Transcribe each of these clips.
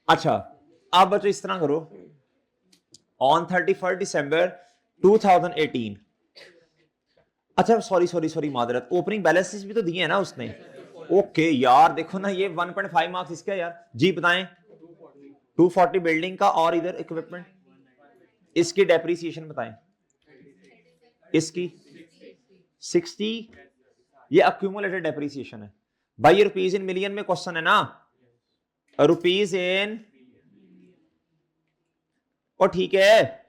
अच्छा आप बच्चों इस तरह करो, ऑन 31 दिसंबर 2018, अच्छा सॉरी सॉरी सॉरी मादरत, ओपनिंग बैलेंसेस भी तो दिए हैं ना उसने। ओके यार देखो ना, ये 1.5 मार्क्स इसका यार। जी बताएं। 240 बिल्डिंग का, और इधर इक्विपमेंट, इसकी डेप्रीसिएशन बताएं। इसकी 60, ये अक्यूमुलेटेड डेप्रीसिएशन है भाई। ये रुपीज इन मिलियन में क्वेश्चन है ना, रुपीज इन, और ठीक है।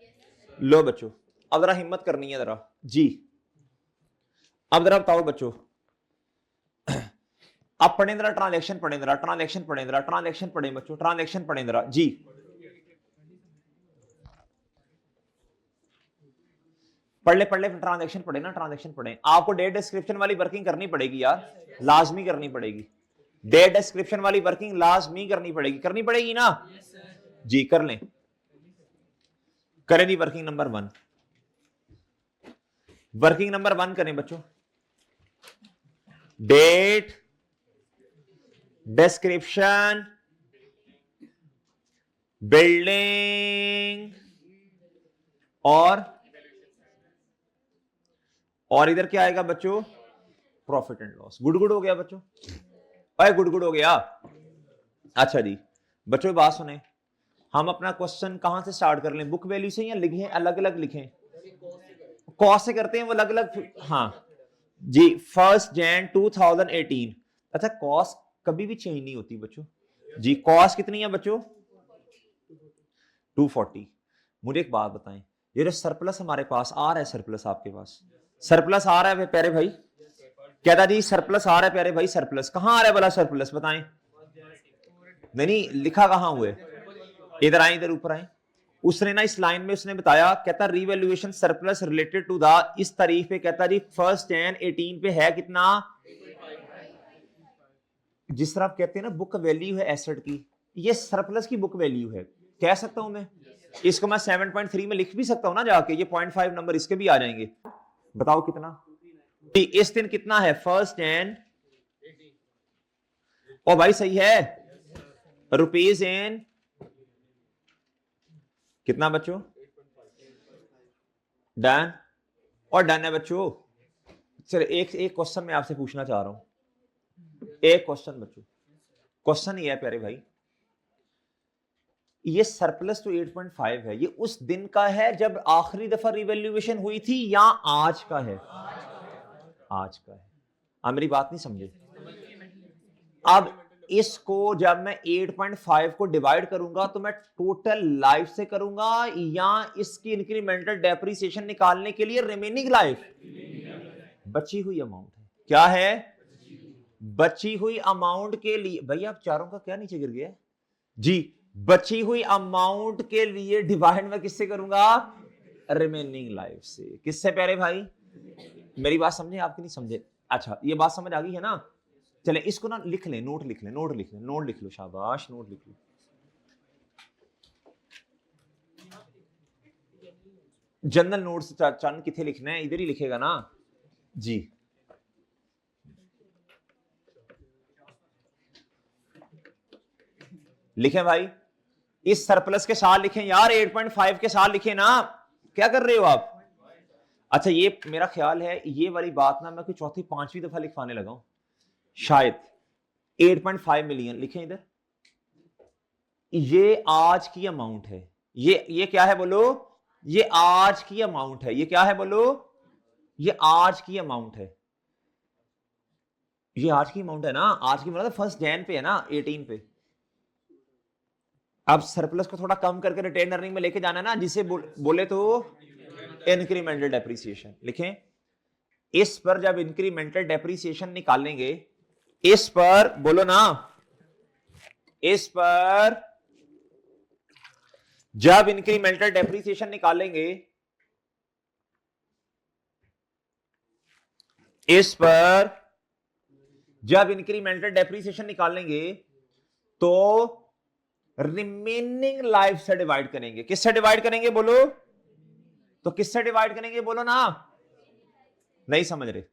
लो बच्चों अब जरा हिम्मत करनी है जरा जी। अब जरा बताओ बच्चों, आप पढ़े जरा ट्रांजैक्शन, पढ़े जरा ट्रांजैक्शन, पढ़े जरा ट्रांजैक्शन, पढ़े बच्चों ट्रांजैक्शन पढ़े जरा जी। पढ़ ले ट्रांजैक्शन पढ़े ना, ट्रांजैक्शन पढ़े। आपको डेट डिस्क्रिप्शन वाली वर्किंग करनी पड़ेगी यार, लाजमी करनी पड़ेगी। डेट डिस्क्रिप्शन वाली वर्किंग लाजमी करनी पड़ेगी ना जी। कर लें, करें जी। वर्किंग नंबर 1, वर्किंग नंबर 1 करें बच्चों। डेट डिस्क्रिप्शन बिल्डिंग और इधर क्या आएगा बच्चों, profit and loss. Good good हो गया बच्चों, अरे गुड गुड हो गया। अच्छा जी बच्चों बात सुने, हम अपना क्वेश्चन कहां से स्टार्ट कर लें, बुक वैल्यू से या लिखें अलग अलग, लिखें कॉस्ट से करते हैं वो अलग अलग। हाँ जी 1 जनवरी 2018। अच्छा कॉस्ट कभी भी चेंज नहीं होती बच्चों जी। कॉस्ट कितनी है बच्चों, 240। मुझे एक बात बताएं, ये जो सरप्लस हमारे पास आ रहा है, सरप्लस आपके पास सरप्लस आ रहा है प्यारे भाई, कहता जी सरप्लस आ रहा है प्यारे भाई, सरप्लस कहां आ रहा है भला, सरप्लस बताएं। नहीं लिखा कहां हुआ है, इधर आए, इधर ऊपर आए। उसने ना इस लाइन में उसने बताया, कहता revaluation surplus related to the, इस तारीख पे कहता जी 1 जनवरी 18 पे है कितना, जिस तरह आप कहते हैं ना बुक वैल्यू है एसेट की, ये सरप्लस की बुक वैल्यू है, कह सकता हूं मैं। इसको मैं 7.3 में लिख भी सकता हूं ना जाके, ये 0.5 नंबर इसके भी आ जाएंगे। बताओ कितना, इस दिन कितना है 1 जनवरी, ओ भाई सही है, रुपीज इन कितना बच्चों, डन, और डन है बच्चों। चलो एक एक क्वेश्चन मैं आपसे पूछना चाह रहा हूं, एक क्वेश्चन बच्चों, क्वेश्चन ये है प्यारे भाई, ये सरप्लस तो 8.5 है, ये उस दिन का है जब आखिरी दफा रिवैल्यूएशन हुई थी या आज का है, आज का है। आप मेरी बात नहीं समझे। अब इसको जब मैं 8.5 को डिवाइड करूंगा तो मैं टोटल लाइफ से करूंगा या इसकी इंक्रीमेंटल डेप्रिसिएशन निकालने के लिए रिमेनिंग लाइफ, बची हुई अमाउंट है, क्या है, बची हुई अमाउंट के लिए। भैया आप चारों का क्या नीचे गिर गया जी, बची हुई अमाउंट के लिए डिवाइड मैं किससे करूंगा, रिमेनिंग लाइफ से। किससे प्यारे भाई, मेरी बात समझे आपकी नहीं समझे। अच्छा ये बात समझ आ गई है ना। चले इसको ना लिख लें, नोट लिख लें, नोट लिख लें, नोट लिख लो, शाबाश नोट लिख लो। जनरल नोट्स चंद किथे लिखना है, इधर ही लिखेगा ना जी। लिखें भाई, इस सरप्लस के साथ लिखें यार, 8.5 के साथ लिखें ना, क्या कर रहे हो आप। अच्छा ये मेरा ख्याल है ये वाली बात ना मैं कोई चौथी पांचवी दफा लिखवाने लगा हूं शायद। 8.5 मिलियन लिखें इधर, ये आज की अमाउंट है, ये क्या है बोलो, ये आज की अमाउंट है, ये क्या है बोलो, ये आज की अमाउंट है, ये आज की अमाउंट है ना, आज की मतलब 1 जनवरी पे है ना, 18 पे। अब सरप्लस को थोड़ा कम करके रिटेन अर्निंग में लेके जाना है ना, जिसे बोले तो इंक्रीमेंटल डेप्रिसिएशन। लिखें इस पर जब इंक्रीमेंटल डेप्रिसिएशन निकालेंगे, इस पर बोलो ना, इस पर जब इंक्रीमेंटल डेप्रिसिएशन निकालेंगे, इस पर जब इंक्रीमेंटल डेप्रिसिएशन निकालेंगे तो रिमेनिंग लाइफ से डिवाइड करेंगे। किससे डिवाइड करेंगे बोलो, तो किससे डिवाइड करेंगे बोलो ना, नहीं समझ रहे,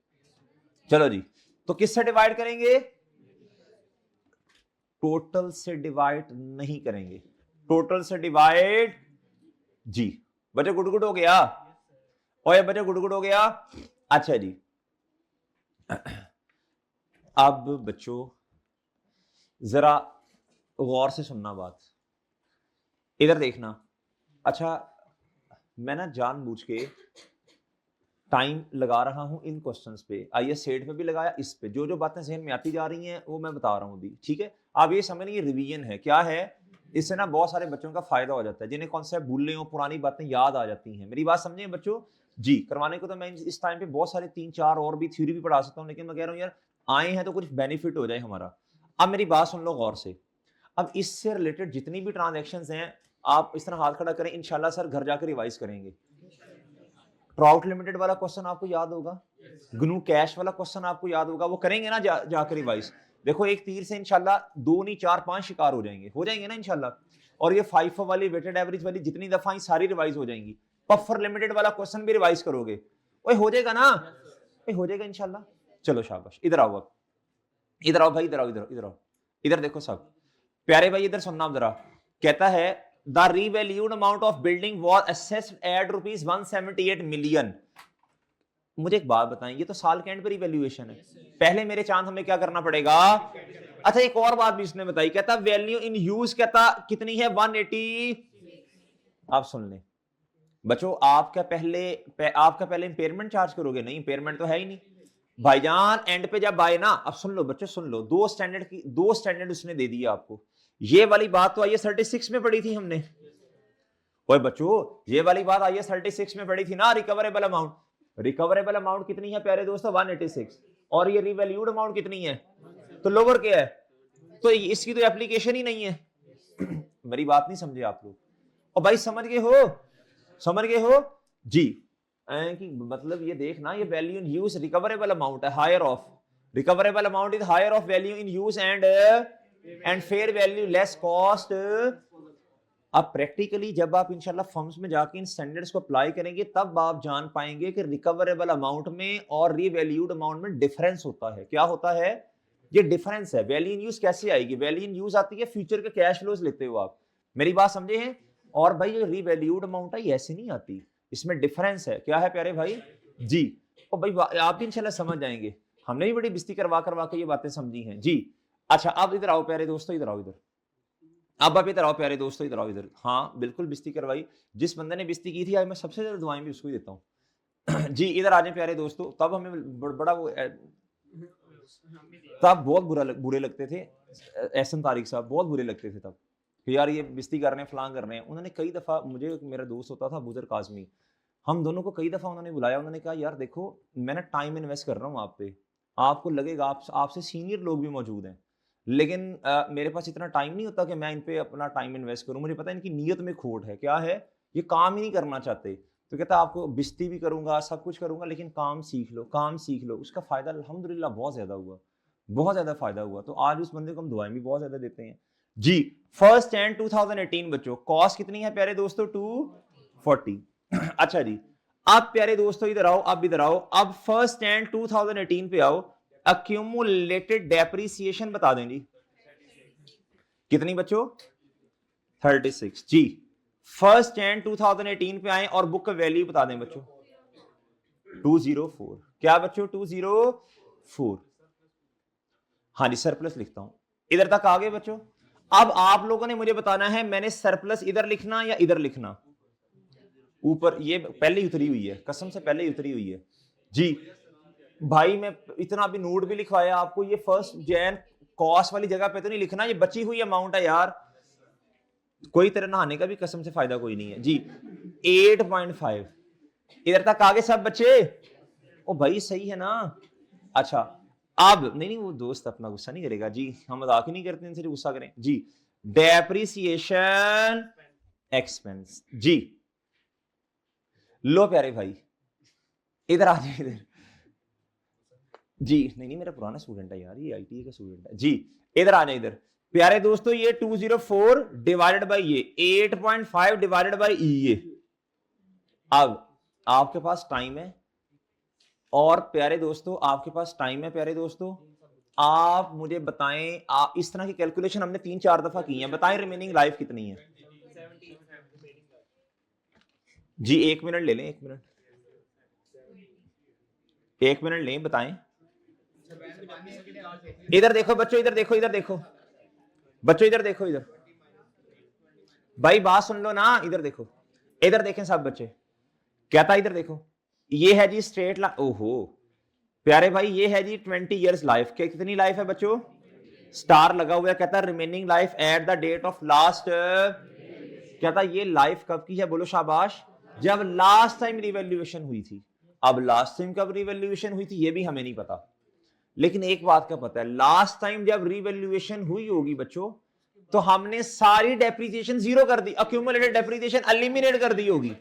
चलो जी। तो किससे डिवाइड करेंगे, टोटल से डिवाइड नहीं करेंगे, टोटल से डिवाइड। जी बच्चे गुड़गुड़ हो गया, ओए बच्चे गुड़गुड़ हो गया। अच्छा जी, अब बच्चों जरा गौर से सुनना बात, इधर देखना। अच्छा मैं ना जानबूझ के टाइम लगा रहा हूं इन क्वेश्चंस पे, आइए सेट पे भी लगाया, इस पे जो जो बातें जहन में आती जा रही हैं वो मैं बता रहा हूं अभी, ठीक है। आप ये समझ लीजिए रिवीजन है, क्या है, इससे ना बहुत सारे बच्चों का फायदा हो जाता है, जिन्हें कॉन्सेप्ट भूलने हो, पुरानी बातें याद आ जाती हैं। मेरी बात समझे बच्चों जी। करवाने को तो मैं इस टाइम पे बहुत सारे 3-4 और भी थ्योरी भी पढ़ा सकता हूँ, लेकिन मैं कह रहा हूँ यार आए हैं तो कुछ बेनिफिट हो जाए हमारा। अब मेरी बात सुन लो गौर से, अब इससे रिलेटेड जितनी भी ट्रांजेक्शन्स हैं आप इस तरह हाथ खड़ा करें, इंशाल्लाह सर घर जाकर रिवाइज करेंगे। ट्राउट लिमिटेड वाला क्वेश्चन आपको याद होगा, ग्नू कैश वाला क्वेश्चन आपको याद होगा, वो करेंगे ना जाकर रिवाइज। देखो एक तीर से इंशाल्लाह 2 नहीं 4-5 शिकार हो जाएंगे ना इंशाल्लाह। और ये फाइफो वाली वेटेड एवरेज वाली जितनी दफा सारी रिवाइज हो जाएंगी। पफर लिमिटेड वाला क्वेश्चन भी रिवाइज करोगे, ओए हो जाएगा ना, हो जाएगा इंशाल्लाह। चलो शाबाश, इधर आओ, अब इधर आओ भाई, इधर आओ, इधर आओ, इधर देखो सब प्यारे भाई, इधर सुनना जरा। कहता है the revalued amount of building was assessed at ₹178 million. मुझे एक बात बताएं, ये तो साल के एंड पर रिवैल्यूएशन है, पहले मेरे चांद हमें क्या करना पड़ेगा। अच्छा एक और बात भी इसने बताई, कहता वैल्यू इन यूज कहता कितनी है 180। आप सुन लें बच्चों, आपका पहले इंपेयरमेंट चार्ज करोगे, नहीं इंपेयरमेंट तो है ही नहीं भाईजान। एंड पे जब आए ना, अब सुन लो बच्चों सुन लो, दो स्टैंडर्ड उसने दे दिया आपको। ये वाली बात तो IAS 36 में पढ़ी थी हमने, ओए बच्चों ये वाली बात IAS 36 में पढ़ी थी ना। रिकवरेबल अमाउंट कितनी है प्यारे दोस्तों 186, और ये रिवैल्यूड अमाउंट कितनी है, तो लोअर क्या है, तो इसकी तो एप्लीकेशन ही नहीं है। मेरी बात नहीं समझे आप लोग, और भाई समझ गए हो जी। कि मतलब ये देखना, ये value in use recoverable amount है, higher of recoverable amount is higher of value in use and fair value less cost. अब प्रैक्टिकली जब आप इंशाल्लाह फर्म्स में जाके इन स्टैंडर्ड्स को अप्लाई करेंगे तब आप जान पाएंगे कि रिकवरेबल अमाउंट में और रीवैल्यूड अमाउंट में डिफरेंस होता है। क्या होता है, ये डिफरेंस है। वैल्यू इन यूज कैसे आएगी, वैल्यू इन यूज आती है फ्यूचर के कैश फ्लोज लेते हो आप, मेरी बात समझे हैं। और भाई ये रीवैल्यूड अमाउंट है, ये ऐसे नहीं आती, इसमें डिफरेंस है। क्या है प्यारे भाई जी, और भाई आप भी इंशाल्लाह समझ जाएंगे, हमने भी बड़ी बिस्ती करवा के ये बातें समझी हैं जी। अच्छा अब इधर आओ प्यारे दोस्तों, इधर आओ, इधर अब आप इधर आओ प्यारे दोस्तों, इधर आओ इधर। हाँ बिल्कुल बिस्ती करवाई, जिस बंदे ने बिस्ती की थी आज मैं सबसे ज्यादा दुआएं भी उसको ही देता हूँ। जी इधर आ जाए प्यारे दोस्तों। तब हमें बड़ा वो तब बहुत बुरे लगते थे, एहसन तारिक साहब बहुत बुरे लगते थे तब, कि यार ये बिस्ती कर रहे हैं फलां कर रहे हैं। उन्होंने कई दफ़ा, मुझे मेरा दोस्त होता था बुजर काजमी, हम दोनों को कई दफ़ा उन्होंने बुलाया, उन्होंने कहा यार देखो मैं ना टाइम इन्वेस्ट कर रहा हूँ आप पे, आपको लगेगा आपसे सीनियर लोग भी मौजूद हैं, लेकिन मेरे पास इतना टाइम नहीं होता कि मैं इन पे अपना टाइम इन्वेस्ट करूं। मुझे पता है इनकी नीयत में खोट है, क्या है, ये काम ही नहीं करना चाहते। तो कहता आपको बिस्ती भी करूंगा, सब कुछ करूंगा, लेकिन काम सीख लो। उसका फायदा अल्हम्दुलिल्लाह बहुत ज्यादा हुआ, बहुत ज्यादा फायदा हुआ। तो आज उस बंदे को हम दुआएं भी बहुत ज्यादा देते हैं जी। फर्स्ट एंड 2018 बच्चों, कॉस्ट कितनी है प्यारे दोस्तों 240। अच्छा जी अब प्यारे दोस्तों इधर आओ, अब इधर आओ, अब फर्स्ट एंड 2018 पे आओ। अक्यूमुलेटेड डेप्रिसिएशन बता दें जी, कितनी बच्चों 36 जी। फर्स्ट एंड 2018 पे आए और बुक का वैल्यू बता दें बच्चों 204। क्या बच्चों 204, हाँ जी सरप्लस लिखता हूं, इधर तक आ गए बच्चों। अब आप लोगों ने मुझे बताना है मैंने सरप्लस इधर लिखना या इधर लिखना। ऊपर ये पहले ही उतरी हुई है, कसम से पहले ही उतरी हुई है जी। भाई मैं इतना अभी नोट भी लिखवाया आपको, ये फर्स्ट जैन कॉस्ट वाली जगह पे तो नहीं लिखना, ये बची हुई अमाउंट है यार, कोई तरह नहाने का भी कसम से फायदा कोई नहीं है जी। 8.5 इधर तक आगे सब बच्चे, ओ भाई सही है ना। अच्छा अब नहीं वो दोस्त अपना गुस्सा नहीं करेगा जी, हम मजाक ही नहीं करते इनसे जो गुस्सा करें जी। डेप्रिसिएशन एक्सपेंस जी, लो प्यारे भाई इधर आ जाए इधर जी। नहीं मेरा पुराना स्टूडेंट है यार, ये ITA का स्टूडेंट है जी। इधर आ जाए इधर प्यारे दोस्तों, ये 204 डिवाइडेड बाई ये 8.5 डिवाइडेड बाई ये। अब आपके पास टाइम है, और प्यारे दोस्तों आपके पास टाइम है प्यारे दोस्तों, आप मुझे बताएं, आप इस तरह की कैलकुलेशन हमने 3-4 दफा की है, बताएं रिमेनिंग लाइफ कितनी है जी? 1 मिनट ले लें, 1 मिनट लें, बताएं। इधर देखो बच्चों, इधर देखो, इधर देखो बच्चों, इधर देखो, इधर भाई बात सुन लो ना, इधर देखो, इधर देखें सब बच्चे, क्या था, इधर देखो, ये है जी स्ट्रेट लाइन। ओहो प्यारे भाई, ये है जी 20 ईयर्स लाइफ। कितनी लाइफ है बच्चों? स्टार लगा हुआ है, कहता है remaining life at the date of last, कहता है ये लाइफ कब की है? बोलो शाबाश, जब लास्ट टाइम रिवैल्यूएशन हुई थी। अब लास्ट टाइम कब रिवैल्यूएशन हुई थी ये भी हमें नहीं पता, लेकिन एक बात का पता है, लास्ट टाइम जब रिवैल्यूएशन हुई होगी बच्चों, तो हमने सारी डेप्रिसिएशन जीरो कर दी, अक्यूमुलेटेड डेप्रिसिएशन एलिमिनेट कर दी होगी।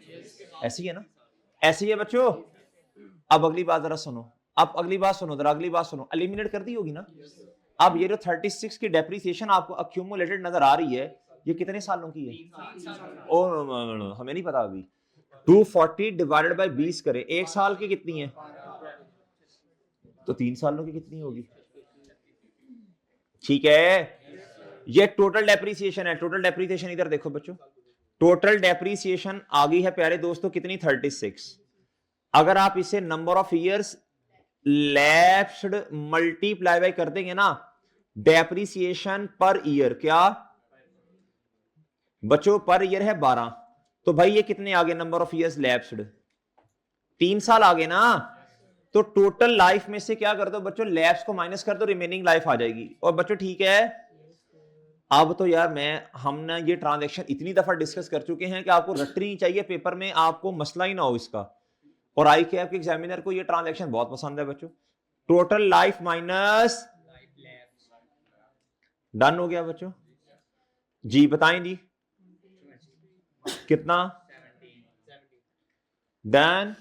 ऐसी है ना? ऐसी है बच्चों। अब अगली बात जरा सुनो, अब अगली बात सुनो, जरा अगली बात सुनो, एलिमिनेट कर दी होगी ना? अब ये जो 36 की डेप्रिसिएशन आपको अक्यूमुलेटेड नजर आ रही है, ये कितने सालों की है? ओ नो, हमें नहीं पता अभी। 240 डिवाइडेड बाय 20 करें, एक साल की कितनी है? तो 3 सालों की कितनी होगी? ठीक है, ये टोटल डेप्रिसिएशन है। टोटल डेप्रिसिएशन इधर देखो बच्चों, टोटल डेप्रिसिएशन आ गई है प्यारे दोस्तों कितनी? 36। अगर आप इसे number of years lapsed multiply by कर देंगे ना, डेप्रिसिएशन पर ईयर, क्या बच्चों पर ईयर है 12, तो भाई ये कितने आगे नंबर ऑफ ईयर्स लैप्स्ड? 3 साल आगे ना। तो टोटल लाइफ में से क्या कर दो बच्चों, लैप्स को माइनस कर दो, रिमेनिंग लाइफ आ जाएगी। और बच्चों ठीक है, अब तो यार हमने ये ट्रांजैक्शन इतनी दफा डिस्कस कर चुके हैं कि आपको रटनी नहीं चाहिए पेपर में, आपको मसला ही ना हो इसका। और आई के आपके एग्जामिनर को ये ट्रांजैक्शन बहुत पसंद है बच्चों। टोटल लाइफ माइनस, डन हो गया बच्चों जी? बताएं जी कितना? डन।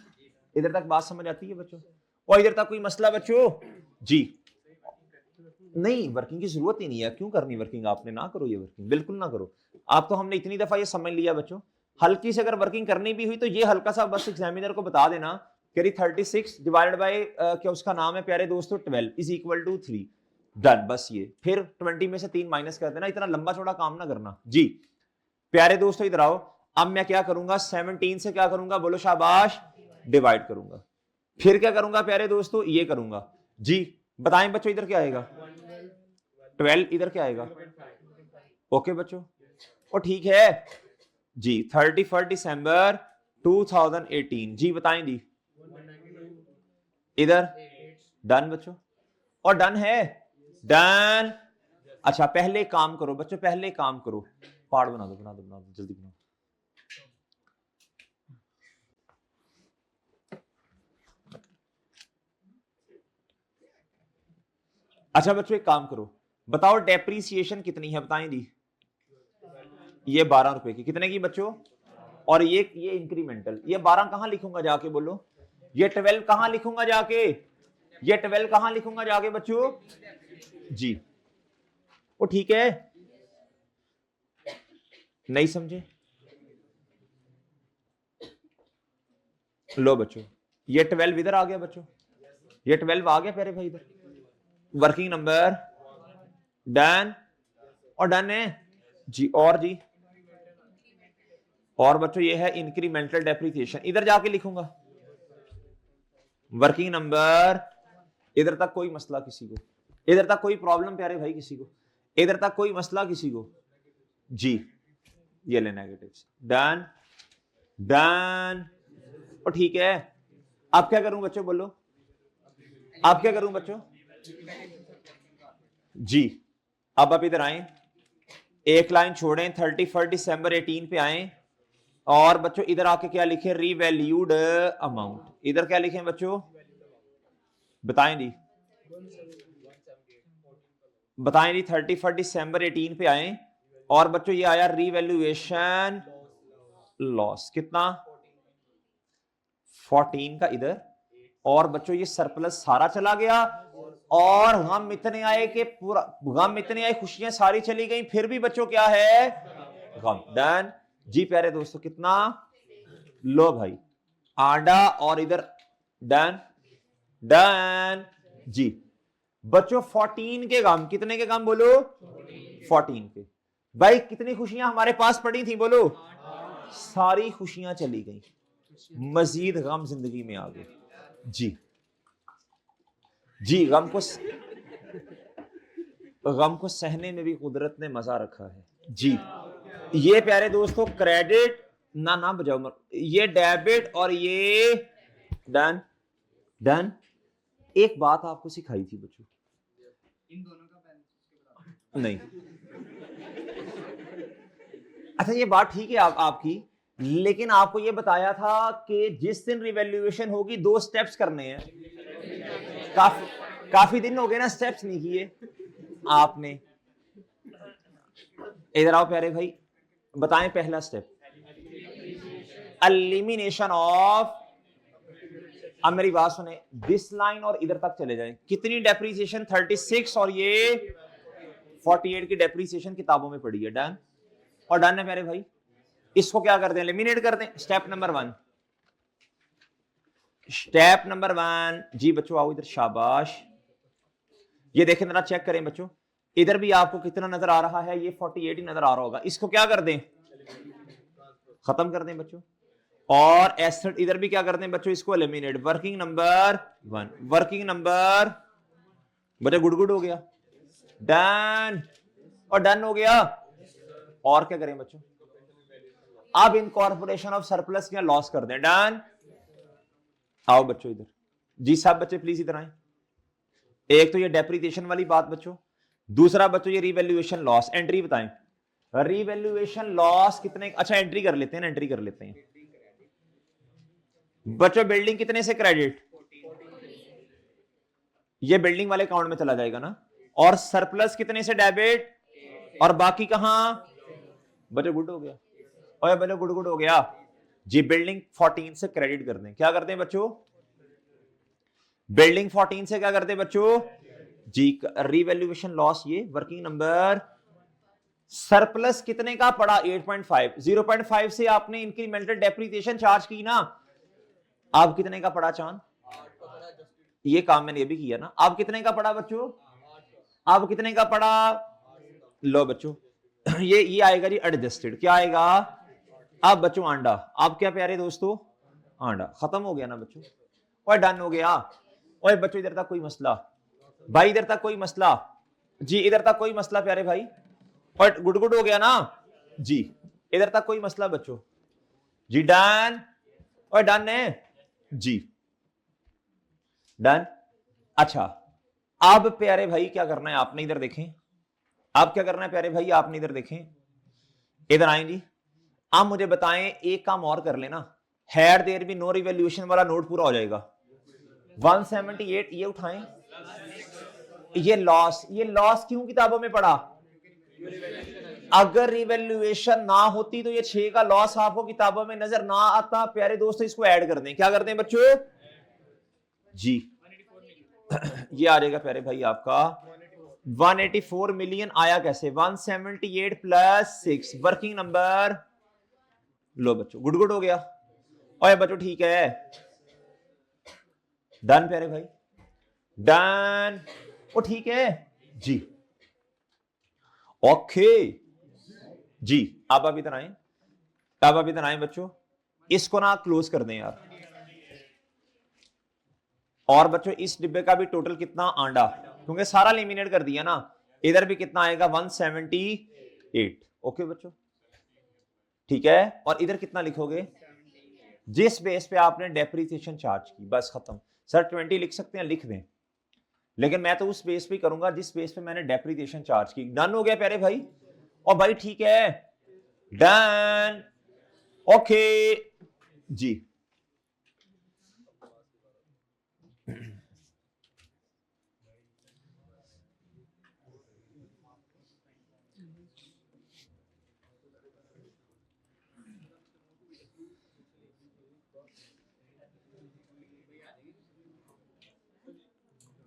इधर तक बात समझ आती है बच्चों? और इधर तक कोई मसला बच्चों जी? नहीं, वर्किंग की जरूरत ही नहीं है, क्यों करनी वर्किंग? आपने ना करो ये वर्किंग, बिल्कुल ना करो। आप तो हमने इतनी दफा ये समझ लिया बच्चों, हल्की से अगर वर्किंग करनी भी हुई तो ये हल्का सा बस एग्जामिनर को बता देना कि 36 डिवाइडेड बाय क्या उसका नाम है प्यारे दोस्तों, 12 इज इक्वल टू 3। डन, बस ये। फिर 20 में से 3 माइनस कर देना, इतना लंबा चौड़ा काम ना करना जी। प्यारे दोस्तों इधर आओ, अब मैं क्या करूंगा, 17 से क्या करूंगा? बोलो शाबाश, डिवाइड करूंगा। फिर क्या करूंगा प्यारे दोस्तों? ये करूंगा जी। बताएं बच्चों इधर क्या आएगा? 12, इधर क्या आएगा? ओके बच्चों, और ठीक है जी। 31 दिसंबर 2018 जी, बताएं जी इधर। डन बच्चों, और डन है, डन। अच्छा पहले काम करो बच्चों, पहले काम करो, पार्ट बना दो, जल्दी बनाओ। अच्छा बच्चों एक काम करो, बताओ डेप्रीसिएशन कितनी है? बताएं जी। ये 12 रुपए की, कितने की बच्चों? और ये इंक्रीमेंटल, ये 12 कहां लिखूंगा जाके? बोलो। ये 12 कहां लिखूंगा जाके? ये 12 कहां लिखूंगा जाके बच्चों जी? वो ठीक है, नहीं समझे? लो बच्चों, ये 12 इधर आ गया बच्चों, ये 12 आ गया प्यारे भाई इधर। वर्किंग नंबर डन, और डन है जी। और जी, और बच्चों ये है इंक्रीमेंटल डेप्रिसिएशन, इधर जाके लिखूंगा वर्किंग नंबर। इधर तक कोई मसला किसी को? इधर तक कोई प्रॉब्लम प्यारे भाई किसी को? इधर तक कोई मसला किसी को जी? ये ले नेगेटिव, डन, डन, और ठीक है। अब क्या करूं बच्चों? बोलो, अब क्या करूं बच्चों जी? अब आप इधर आए, एक लाइन छोड़ें, 31 दिसंबर 18 पे आए, और बच्चों इधर आके क्या लिखे? Revalued amount. इधर क्या लिखें बच्चों? बताएं जी, बताएं जी। 31 दिसंबर 18 पे आए, और बच्चों ये आया रीवैल्यूएशन लॉस, कितना? 14 का इधर, और बच्चों ये सरप्लस सारा चला गया, और गम इतने आए कि पूरा गम इतने आए, खुशियां सारी चली गई, फिर भी बच्चों क्या है? गम। डन जी प्यारे दोस्तों, कितना? लो भाई आंडा, और इधर डन, डन जी। बच्चों 14 के गम, कितने के गम बोलो? 14 के। भाई कितनी खुशियां हमारे पास पड़ी थी बोलो? सारी खुशियां चली गई, मजीद गम जिंदगी में आ गए। जी जी, गम को सहने में भी कुदरत ने मजा रखा है। जी, ये प्यारे दोस्तों क्रेडिट ना बजाओ मत, ये डेबिट और ये डन। डन। एक बात आपको सिखाई थी बच्चों, इन दोनों का बैलेंस नहीं। अच्छा ये बात ठीक है आपकी, लेकिन आपको ये बताया था कि जिस दिन रिवैल्यूएशन होगी 2 स्टेप्स करने हैं। काफी दिन हो गए ना स्टेप्स नहीं किए आपने। इधर आओ प्यारे भाई, बताएं पहला स्टेप। एलिमिनेशन ऑफ, अब मेरी बात सुने, दिस लाइन और इधर तक चले जाएं। कितनी डेप्रिसिएशन? 36 और ये 48 की डेप्रिसिएशन किताबों में पड़ी है। डन और डन है प्यारे भाई। इसको क्या कर दें? एलिमिनेट कर दें। Step number 1, step number 1। जी बच्चों आओ इधर, शाबाश। ये देखें जरा, चेक करें बच्चों, इधर भी आपको कितना नजर आ रहा है? ये 48 ही नजर आ रहा होगा। इसको क्या कर दें? खत्म कर दें बच्चों। और एसेट इधर भी क्या करते हैं बच्चों? इसको eliminate. Working number 1, working number, बच्चा गुड हो गया। डन और डन हो गया। और क्या करें बच्चों? अब इनकॉर्पोरेशन ऑफ सरप्लस या लॉस कर दें। डन। आओ बच्चों इधर। जी सब बच्चे प्लीज इधर आए। एक तो ये डेप्रिसिएशन वाली बात बच्चों, दूसरा बच्चों ये रिवैल्यूएशन लॉस। एंट्री बताएं, रिवैल्यूएशन लॉस कितने? अच्छा एंट्री कर लेते हैं ना, एंट्री कर लेते हैं बच्चों। बिल्डिंग कितने से क्रेडिट? ये बिल्डिंग वाले अकाउंट में चला जाएगा ना। और सरप्लस कितने से डेबिट? और बाकी कहां? बच्चों गुड हो गया। ओए बच्चों गुड हो गया। जी बिल्डिंग 14 से क्रेडिट कर दें। क्या करते हैं बच्चों? बिल्डिंग 14 से क्या करते हैं बच्चों? जी रिवैल्यूएशन लॉस, ये वर्किंग नंबर। सरप्लस कितने का पड़ा? 8.5। 0.5 से आपने इंक्रीमेंटल डेप्रिसिएशन चार्ज की ना, आप कितने का पड़ा चांद? ये काम मैंने ये भी किया ना। आप कितने का पड़ा बच्चों? आप कितने का पड़ा? लो बच्चों, ये आएगा जी एडजस्टेड। क्या आएगा? अब बच्चों आंडा। आप क्या प्यारे दोस्तों? आंडा। खत्म हो गया ना बच्चों? और डन हो गया। और बच्चों इधर तक कोई मसला? भाई इधर तक कोई मसला? जी इधर तक कोई मसला प्यारे भाई? और गुड हो गया ना जी? इधर तक कोई मसला बच्चों? जी डन और डन है जी, डन। अच्छा अब प्यारे भाई क्या करना है आपने? इधर देखें, अब क्या करना है प्यारे भाई? आपने इधर देखें, इधर आए जी। अब मुझे बताएं, एक काम और कर लेना, had there be no revaluation वाला नोट पूरा हो जाएगा। 178 ये उठाएं। ये लॉस क्यों किताबों में पड़ा? अगर रिवैल्यूएशन ना होती तो ये 6 का लॉस आपको किताबों में नजर ना आता। प्यारे दोस्तों इसको ऐड कर दें। क्या करते हैं बच्चों? जी ये आ जाएगा प्यारे भाई आपका 184 मिलियन। आया कैसे? 178 प्लस 6 वर्किंग नंबर। लो बच्चों गुड हो गया। ओए बच्चों ठीक है, डन प्यारे भाई, डन। ओ ठीक है जी, ओके जी। अब आप इधर आए, अब आप इधर आए बच्चों, इसको ना क्लोज कर दें यार। और बच्चों इस डिब्बे का भी टोटल कितना? आंडा, क्योंकि सारा एलिमिनेट कर दिया ना। इधर भी कितना आएगा? 178। ओके बच्चों ठीक है। और इधर कितना लिखोगे? जिस बेस पे आपने डेप्रिसिएशन चार्ज की, बस खत्म। सर 20 लिख सकते हैं, लिख दें, लेकिन मैं तो उस बेस पे करूंगा जिस बेस पे मैंने डेप्रिसिएशन चार्ज की। डन हो गया प्यारे भाई? और भाई ठीक है, डन, ओके जी।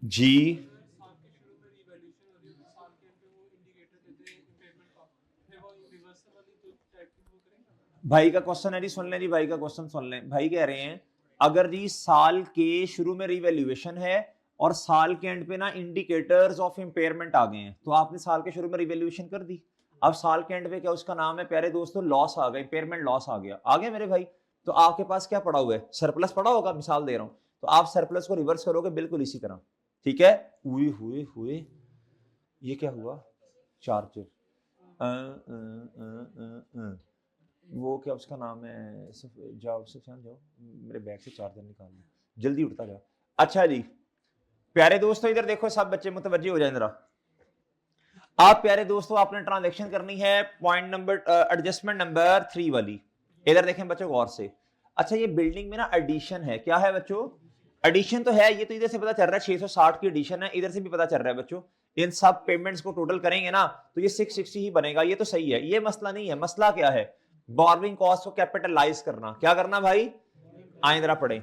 जी भाई का क्वेश्चन है जी, सुन लें जी, भाई का क्वेश्चन सुन लें। भाई कह रहे हैं अगर जी साल के शुरू में रिवैल्यूएशन है और साल के एंड पे ना इंडिकेटर्स ऑफ इम्पेयरमेंट आ गए हैं, तो आपने साल के शुरू में रिवैल्यूएशन कर दी, अब साल के एंड पे क्या उसका नाम है प्यारे दोस्तों, लॉस आ गया, इम्पेयरमेंट लॉस आ गया मेरे भाई। तो आपके पास क्या पड़ा हुआ है, सरप्लस पड़ा होगा, मिसाल दे रहा हूं, तो आप सरप्लस को रिवर्स करोगे बिल्कुल इसी तरह, ठीक है। हुए हुए हुए ये क्या हुआ, चार्जर, वो क्या उसका नाम है, जाओ जाओ मेरे बैग से चार्जर निकाल लो, जल्दी उठता जाओ। अच्छा जी प्यारे दोस्तों इधर देखो, सब बच्चे मुतवज्जे हो जाए जरा। आप प्यारे दोस्तों आपने ट्रांजैक्शन करनी है पॉइंट नंबर एडजस्टमेंट नंबर 3 वाली, इधर देखें बच्चों गौर से। अच्छा ये बिल्डिंग में ना एडिशन है, क्या है बच्चों, एडिशन तो है, ये तो इधर से पता चल रहा है 660 की एडिशन है, इधर से भी पता चल रहा है बच्चों। इन सब पेमेंट्स को टोटल करेंगे ना तो ये 660 ही बनेगा, ये तो सही है, ये मसला नहीं है। मसला क्या है, बोरोइंग कॉस्ट को कैपिटलाइज करना, क्या करना भाई, आए जरा पढ़े।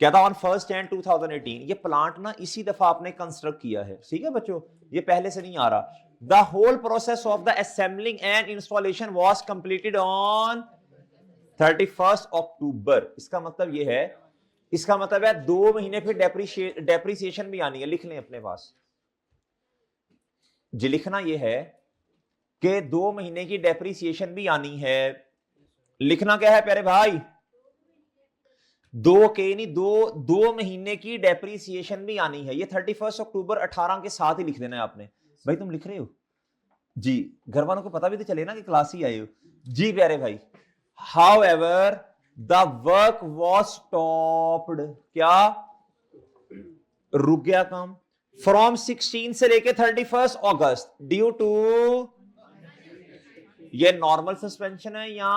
क्या था, ऑन 1 Jan 2018, ये प्लांट ना इसी दफा आपने कंस्ट्रक्ट किया है, ठीक है बच्चों, ये पहले से नहीं आ रहा। The whole process of the assembling and installation was completed on 31 October. इसका मतलब ये है, इसका मतलब है 2 महीने फिर डेप्रिसिएशन भी आनी है, लिख लें अपने पास जी, लिखना ये है कि 2 महीने की डेप्रिसिएशन भी आनी है। लिखना क्या है प्यारे भाई, 2 महीने की डेप्रिसिएशन भी आनी है। ये 31 अक्टूबर 18 के साथ ही लिख देना है आपने। भाई तुम लिख रहे हो जी, घर वालों को पता भी तो चले ना कि क्लास ही आए हो जी प्यारे भाई। However the work was stopped, क्या रुक गया काम, फ्रॉम 16 से लेके 31 अगस्त ड्यू टू, ये नॉर्मल सस्पेंशन है या,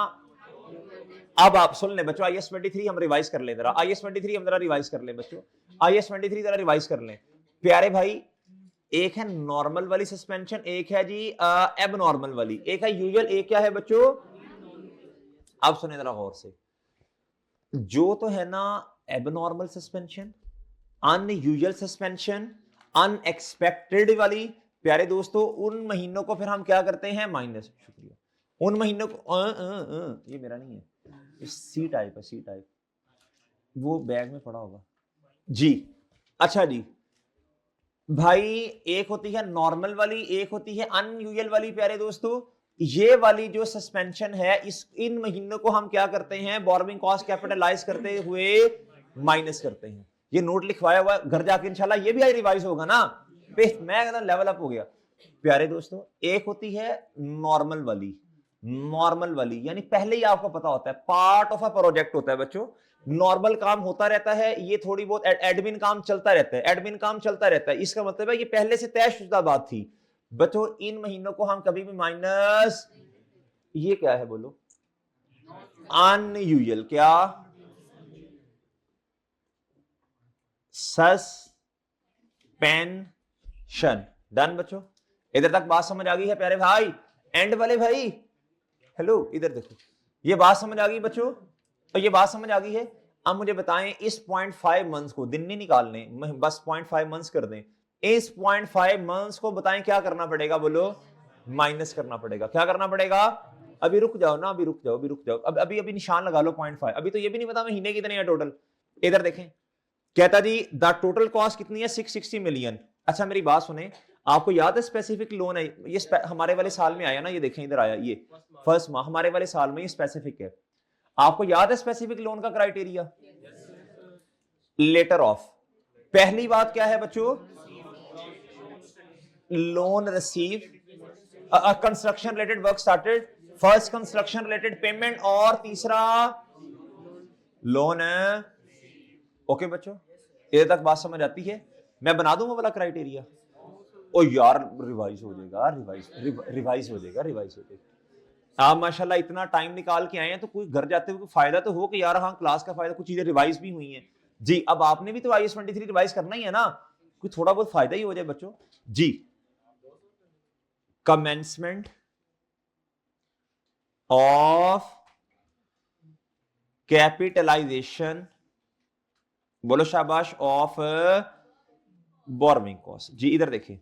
अब आप सुन ले बच्चों, IS 23 हम रिवाइज कर ले जरा, IS 23 हम जरा रिवाइज कर ले बच्चों, IS 23 जरा रिवाइज कर ले प्यारे भाई। एक है नॉर्मल वाली सस्पेंशन, एक है जी एब नॉर्मल वाली, एक है यूजुअल, एक क्या है बच्चों। अब सुने जरा गौर से, जो तो है ना abnormal suspension, unusual suspension, unexpected वाली, प्यारे दोस्तों उन महीनों को फिर हम क्या करते हैं, माइनस, शुक्रिया, उन महीनों को ये मेरा नहीं है, सी टाइप है, सी टाइप, वो बैग में पड़ा होगा जी। अच्छा जी भाई, एक होती है नॉर्मल वाली, एक होती है अनयूजुअल वाली। प्यारे दोस्तों ये वाली जो सस्पेंशन है, इस इन महीनों को हम क्या करते हैं, बोरोइंग कॉस्ट कैपिटलाइज करते हुए माइनस करते हैं। ये नोट लिखवाया हुआ घर जाके इंशाल्लाह ये भी आई रिवाइज होगा ना, मैं कहता लेवल अप हो गया। प्यारे दोस्तों एक होती है नॉर्मल वाली, नॉर्मल वाली यानी पहले ही आपको पता होता है, पार्ट ऑफ अ प्रोजेक्ट होता है बच्चों, नॉर्मल काम होता रहता है, ये थोड़ी बहुत एडमिन काम चलता रहता है, एडमिन काम चलता रहता है। इसका मतलब है ये पहले से तयशुदा बात थी बच्चों। इन महीनों को हम कभी भी माइनस, ये क्या है बोलो, अनयूजुअल, क्या सस्पेंशन। डन बच्चों, इधर तक बात समझ आ गई है प्यारे भाई, एंड वाले भाई हेलो इधर देखो, ये बात समझ आ गई बच्चों, तो ये बात समझ आ गई है। अब मुझे बताएं इस 0.5 मंथ्स को, दिन नहीं निकालने, बस 0.5 मंथ्स कर दें, इस 0.5 मंथ्स को बताएं क्या करना पड़ेगा बोलो, माइनस करना पड़ेगा। क्या करना पड़ेगा, अभी रुक जाओ ना, अभी रुक जाओ, अभी रुक जाओ, अब अभी अभी निशान लगा लो 0.5, अभी तो ये भी नहीं पता महीने कितने हैं टोटल। इधर देखें, कहता जी द टोटल कॉस्ट कितनी है, 660 मिलियन। अच्छा मेरी बात सुने, आपको याद है स्पेसिफिक लोन है ये, हमारे वाले साल में आया ना, ये देखें इधर आया, ये फर्स्ट माह हमारे वाले साल में ये स्पेसिफिक है। आपको याद है स्पेसिफिक लोन का क्राइटेरिया, लेटर ऑफ, पहली बात क्या है बच्चों, loan receive, construction related work started, first construction related payment, और तीसरा लोन है। ओके बच्चों, इधर तक बात समझ आती है, मैं बना दूं वो वाला क्राइटेरिया। ओ यार रिवाइज हो जाएगा, रिवाइज हो जाएगा, रिवाइज हो जाएगा। आप माशाल्लाह इतना टाइम निकाल के आए हैं, तो कोई घर जाते हुए फायदा तो हो कि यार हाँ क्लास का फायदा, कुछ चीजें रिवाइज भी हुई हैं जी। अब आपने भी तो IS 23 रिवाइज करना ही है ना, कोई थोड़ा बहुत फायदा ही हो जाए बच्चों जी। कमेंसमेंट ऑफ कैपिटलाइजेशन, बोलो शाबाश, ऑफ बोरोइंग कॉस्ट जी। इधर देखिए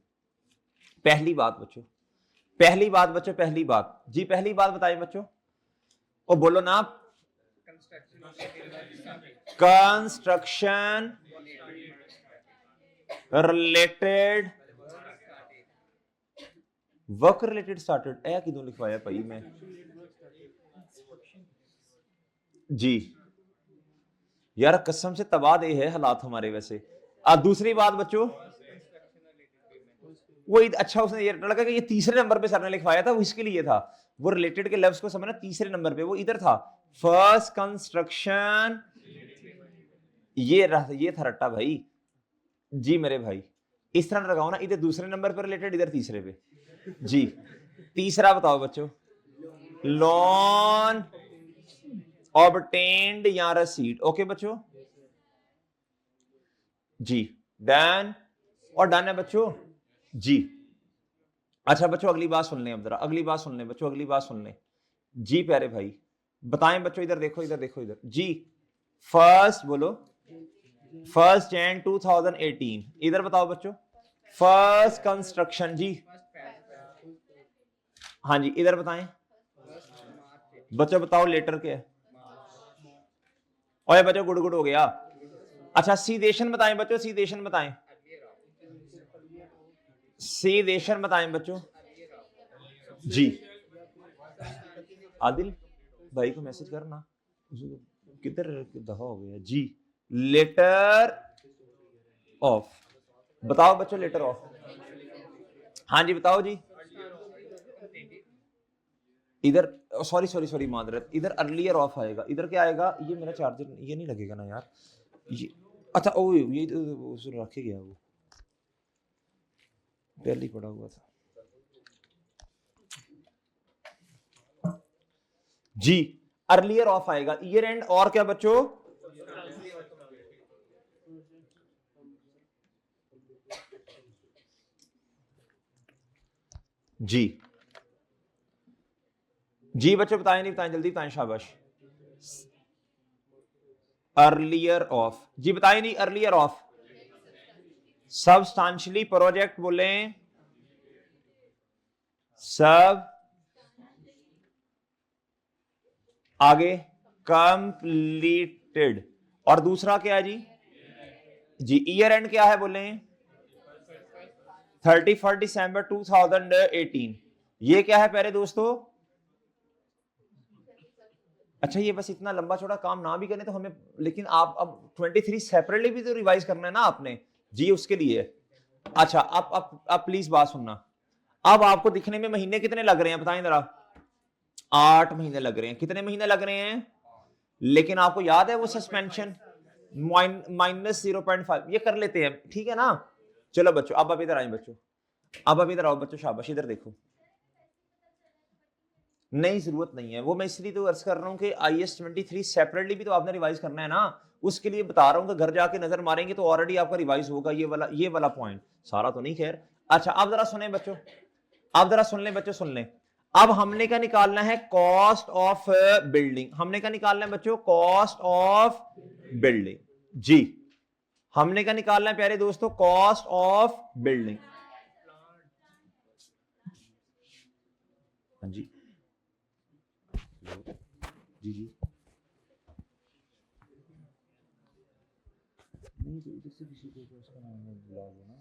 पहली बात बच्चों, पहली बात बच्चों, पहली बात जी, पहली बात बताइए बच्चों, और बोलो ना, construction related work related started a किदों लिखवाया भाई मैं जी यार कसम से तबाह दे है हालात हमारे वैसे। दूसरी बात बच्चों वो अच्छा उसने ये लगा कि ये तीसरे नंबर पे सर ने लिखवाया था, वो इसके लिए था, वो रिलेटेड के लफ्ज को समझना तीसरे नंबर पे, वो इधर था फर्स्ट कंस्ट्रक्शन, ये था रट्टा भाई जी मेरे भाई। इस तरह लगाओ ना, इधर दूसरे नंबर पे रिलेटेड, इधर तीसरे पे जी। तीसरा बताओ बच्चों, लोन ऑब्टेन्ड या रसीट। ओके बच्चों जी, डन और डन है बच्चों जी। अच्छा बच्चों अगली बात सुन लें, अब जरा अगली बात सुन लें बच्चों, अगली बात सुन लें जी प्यारे भाई। बताएं बच्चों, इधर देखो इधर देखो इधर जी। फर्स्ट बोलो, 1 Jan 2018, इधर बताओ बच्चों फर्स्ट कंस्ट्रक्शन जी। हाँ जी इधर बताएं बच्चों, बताओ लेटर क्या है। ओए बच्चों गुड़ गुड़ हो गया। अच्छा सीदेशन बताएं बच्चों, सीदेशन बताएं, सीदेशन बताएं बच्चों जी। आदिल भाई को मैसेज करना, किधर दफा हो गया जी। लेटर ऑफ बताओ बच्चों, लेटर ऑफ हाँ जी बताओ जी। इधर सॉरी सॉरी सॉरी मादरत, इधर अर्लियर ऑफ आएगा, इधर क्या आएगा, ये मेरा चार्जर ये नहीं लगेगा ना यार ये। अच्छा ओ ये रखे गया, वो पहले ही पड़ा हुआ था जी। अर्लियर ऑफ आएगा, ईयर एंड और क्या बच्चों, जी जी बच्चों बताएं, नहीं बताएं जल्दी बताएं, शाबाश। अर्लियर ऑफ जी बताएं, नहीं अर्लियर ऑफ सबस्टांशियली प्रोजेक्ट बोले, सब आगे कंप्लीटेड, और दूसरा क्या है जी, जी ईयर एंड क्या है बोले 31 दिसंबर 2018, ये क्या है प्यारे दोस्तों। अच्छा ये बस इतना लंबा छोटा काम ना भी करें तो हमें, लेकिन आप अब 23 सेपरेटली भी तो रिवाइज करना है ना आपने जी, उसके लिए। अच्छा अब प्लीज बात सुनना, अब आपको दिखने में महीने कितने लग रहे हैं बताएं जरा, 8 महीने लग रहे हैं, कितने महीने लग रहे हैं, लेकिन आपको याद है वो सस्पेंशन -0.5 ये कर लेते हैं, ठीक है ना। चलो बच्चों अब आप इधर आए बच्चों, अब आप इधर आओ बच्चों, शाबाश इधर देखो। नहीं जरूरत नहीं है, वो मैं इसलिए तो अर्ज कर रहा हूं कि IAS 23 सेपरेटली भी तो आपने रिवाइज करना है ना, उसके लिए बता रहा हूं कि घर जाके नजर मारेंगे तो ऑलरेडी आपका रिवाइज होगा ये वाला पॉइंट, सारा तो नहीं खैर। अच्छा अब जरा सुने बच्चों, अब जरा सुन लें बच्चों, सुन लें। अब हमने क्या निकालना है, कॉस्ट ऑफ बिल्डिंग, हमने क्या निकालना है बच्चों, कॉस्ट ऑफ बिल्डिंग जी। हमने क्या निकालना है प्यारे दोस्तों, कॉस्ट ऑफ बिल्डिंग। हाँ जी जी जी नहीं तो इधर से किसी को उसका नाम बुला दो ना,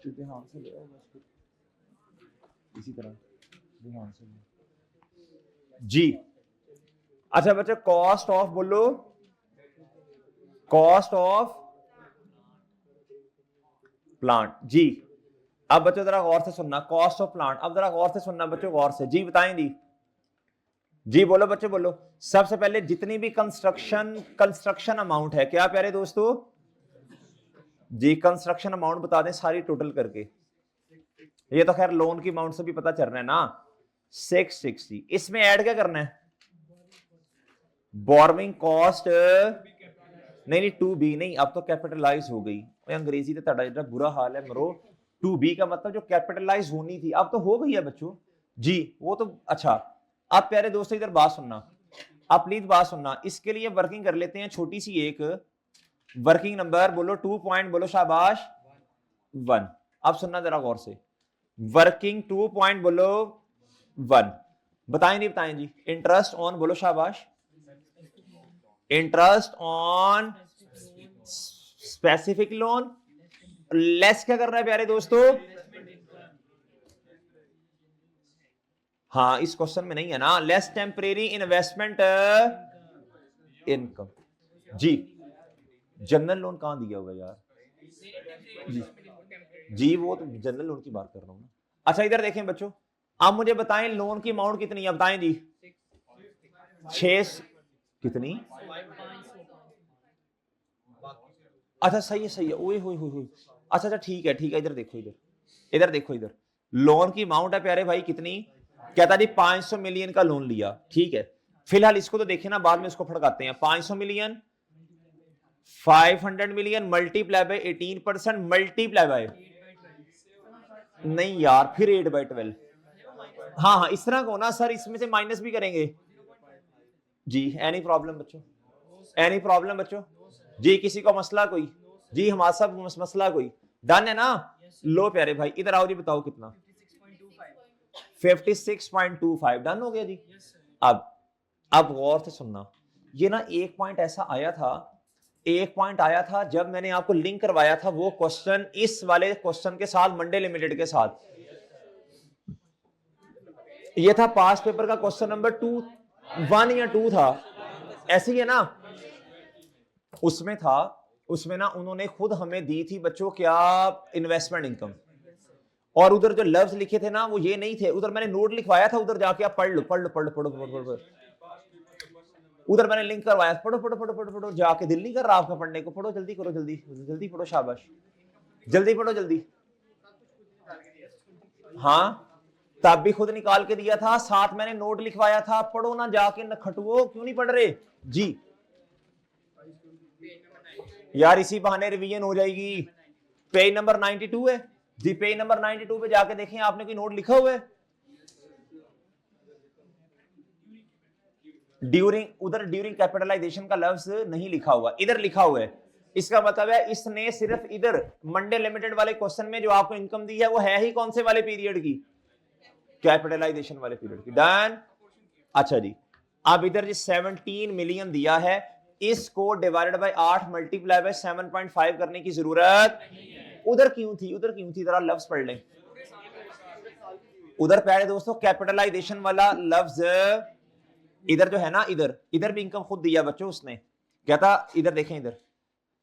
ध्यान से ले आओ बस, इसी तरह ध्यान से जी। अच्छा बच्चा कॉस्ट ऑफ बोलो, कॉस्ट ऑफ प्लांट जी। अब बच्चों जरा गौर से सुनना, कॉस्ट ऑफ प्लांट, अब जरा गौर से सुनना बच्चों, गौर से जी बताएं जी बोलो बच्चों बोलो। सबसे पहले जितनी भी कंस्ट्रक्शन अमाउंट है, क्या प्यारे दोस्तों जी, कंस्ट्रक्शन अमाउंट बता दें सारी टोटल करके, ये तो खैर लोन की अमाउंट से भी पता चल रहा है ना, 660। इसमें ऐड क्या करना है, बोरविंग कॉस्ट नहीं 2B नहीं, अब तो कैपिटलाइज हो गई, अंग्रेजी तो तड़ा बुरा हाल है मरो। 2B का मतलब जो कैपिटलाइज होनी थी अब तो हो गई है बच्चों जी, वो तो अच्छा। अब प्यारे दोस्तों इधर बात सुनना, आप प्लीज बात सुनना, इसके लिए वर्किंग कर लेते हैं छोटी सी एक वर्किंग नंबर, बोलो 2 पॉइंट बोलो शाबाश 1। अब सुनना जरा गौर से, वर्किंग 2 पॉइंट बोलो 1, बताएं नहीं बताएं जी। इंटरेस्ट ऑन बोलो शाबाश, interest on specific loan less क्या कर रहा है प्यारे दोस्तों? हाँ इस क्वेश्चन में नहीं है ना, लेस टेम्परेरी इन्वेस्टमेंट इनकम। जी जनरल लोन कहां दिया हुआ यार? जी जी वो तो जनरल लोन की बात कर रहा हूं ना। अच्छा इधर देखें बच्चों, आप मुझे बताएं लोन की अमाउंट कितनी है, बताएं जी। 6 कितनी? अच्छा सही है, ओए होए। अच्छा ठीक है इधर देखो, इधर देखो, इधर लोन की अमाउंट है प्यारे भाई कितनी? कहता जी 500 मिलियन का लोन लिया, ठीक है। फिलहाल इसको तो देखें ना, बाद में इसको फड़काते हैं। 500 million 500 million multiply by 18% multiply by, नहीं यार फिर 8/12। हाँ इस तरह को ना सर, इसमें से माइनस भी करेंगे जी। एनी प्रॉब्लम बच्चों, एनी प्रॉब्लम बच्चों जी? किसी को मसला कोई? जी हमारा सब मसला कोई? डन है ना? लो प्यारे भाई इधर आओ जी, बताओ कितना? 56.25 डन हो गया जी। अब गौर से सुनना, ये ना एक पॉइंट ऐसा आया था, एक पॉइंट आया था जब मैंने आपको लिंक करवाया था वो क्वेश्चन इस वाले क्वेश्चन के साथ, मंडे लिमिटेड के साथ। ये था पास पेपर का क्वेश्चन नंबर 1 या 2 था, ऐसे ही है ना? उसमें था, उसमें ना उन्होंने खुद हमें दी थी बच्चों क्या, इन्वेस्टमेंट इनकम। और उधर जो लफ्ज लिखे थे ना वो ये नहीं थे, उधर मैंने नोट लिखवाया था, उधर जाके आप पढ़ लो पढ़ो। उधर मैंने लिंक करवाया, पढ़ो जाके, दिल नहीं कर रहा आपका पढ़ने को? पढ़ो जल्दी करो, जल्दी पढ़ो शाबाश, जल्दी पढ़ो जल्दी। हाँ तब भी खुद निकाल के दिया था, साथ मैंने नोट लिखवाया था, पढ़ो ना जाके, न खटुओ, क्यों नहीं पढ़ रहे जी? यार इसी बहाने रिवीजन हो जाएगी। पेज नंबर 92 है जी, पेज नंबर 92 पे जाके देखें, आपने कोई नोट लिखा हुआ है? ड्यूरिंग कैपिटलाइजेशन का लफ्ज नहीं लिखा हुआ, इधर लिखा हुआ है। इसका मतलब है इसने सिर्फ इधर मंडे लिमिटेड वाले क्वेश्चन में जो आपको इनकम दी है वो है ही कौन से वाले पीरियड की? कैपिटलाइजेशन वाले पीरियड की। डन। अच्छा जी, अब इधर जी 17 मिलियन दिया है, इसको डिवाइडेड बाय 8 मल्टीप्लाई बाय 7.5 करने की जरूरत उधर क्यों थी? जरा लफ्ज पढ़ लें उधर प्यारे दोस्तों, कैपिटलाइजेशन वाला लफ्ज इधर जो है ना, इधर भी इनकम खुद दिया बच्चों उसने। कहता इधर देखें, इधर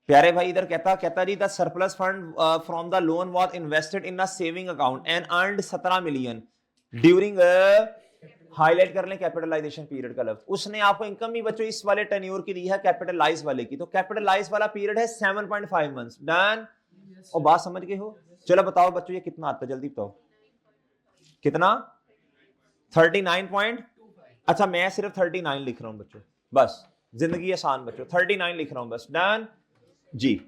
प्यारे भाई इधर कहता जी the surplus fund from the loan was invested in a saving account and earned 17 million during, highlight कर लें कैपिटलाइजेशन पीरियड का लफ्ज। उसने आपको इनकम भी बच्चों इस वाले टेन्योर की दी है, कैपिटलाइज वाले की, तो कैपिटलाइज वाला पीरियड है 7.5 मंथ्स। डन। और बात समझ गए हो? चलो बताओ बच्चों ये कितना आता है, जल्दी बताओ कितना? 39 पॉइंट। अच्छा मैं सिर्फ 39 लिख रहा हूं बच्चों, बस जिंदगी आसान बच्चों, 39 लिख रहा हूं बस। डन जी।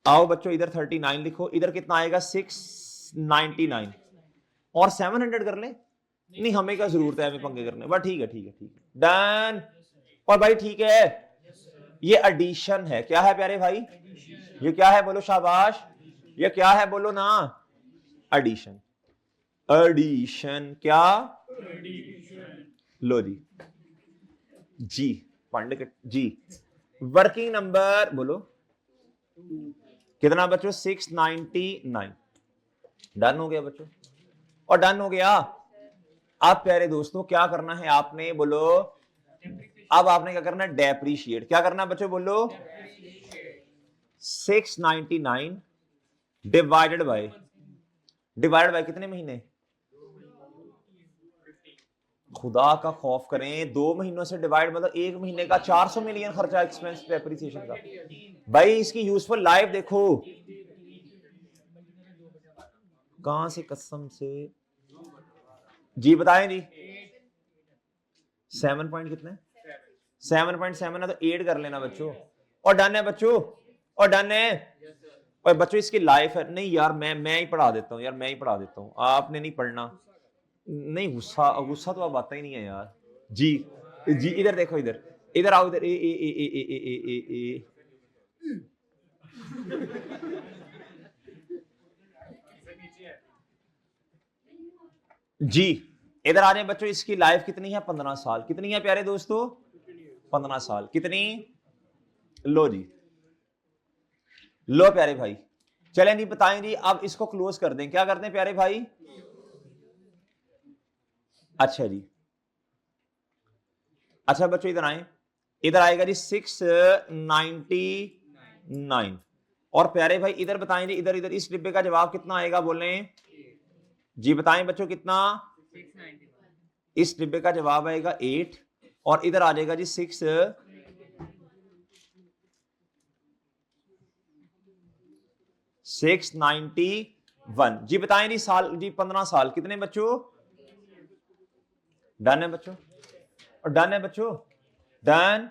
आओ बच्चों इधर 39 लिखो, इधर कितना आएगा? 699 और 700 कर ले, नहीं हमें क्या जरूरत है हमें पंगे करने, बस ठीक है। डन। और भाई ठीक है, ये एडिशन है, क्या है प्यारे भाई? ये क्या है बोलो शाबाश, ये क्या है बोलो ना? एडिशन। क्या? लो जी पांडे जी। वर्किंग नंबर बोलो कितना बच्चों? 699। डन हो गया बच्चों, और डन हो गया। अब प्यारे दोस्तों क्या करना है आपने बोलो? अब आपने क्या करना है? डेप्रीशिएट। क्या करना है बच्चों बोलो? 699 डिवाइडेड बाय कितने महीने? खुदा का खौफ करें, 2 महीनों से डिवाइड मतलब 1 महीने का 400 मिलियन खर्चा एक्सपेंस डेप्रिसिएशन का। भाई इसकी यूजफुल लाइफ देखो, कहां से कसम से जी बताएं जी। 7 पॉइंट कितने? 7.7 है तो 8 कर लेना बच्चों, और डन है बच्चों, और डन है। और बच्चों इसकी लाइफ है, नहीं यार मैं ही पढ़ा देता हूँ यार, मैं ही पढ़ा देता हूँ, आपने नहीं पढ़ना। नहीं गुस्सा गुस्सा तो अब आता ही नहीं है यार जी। जी इधर देखो, इधर आओ, इधर ए जी इधर आ जाए बच्चों, इसकी लाइफ कितनी है? 15 साल। कितनी है प्यारे दोस्तों? 15 साल। कितनी? लो जी, लो प्यारे भाई, चलें जी बताएं जी, अब इसको क्लोज कर दें। क्या कर दें प्यारे भाई? अच्छा जी, अच्छा बच्चों इधर आए, इधर आएगा जी 699। और प्यारे भाई इधर बताएं जी, इधर इधर इस डिब्बे का जवाब कितना आएगा बोले जी? बताएं बच्चों कितना? इस डिब्बे का जवाब आएगा 8 और इधर आ जाएगा जी 691 जी। बताएं जी साल जी, 15 साल कितने बच्चों? डन है बच्चों, और डन है बच्चों, डन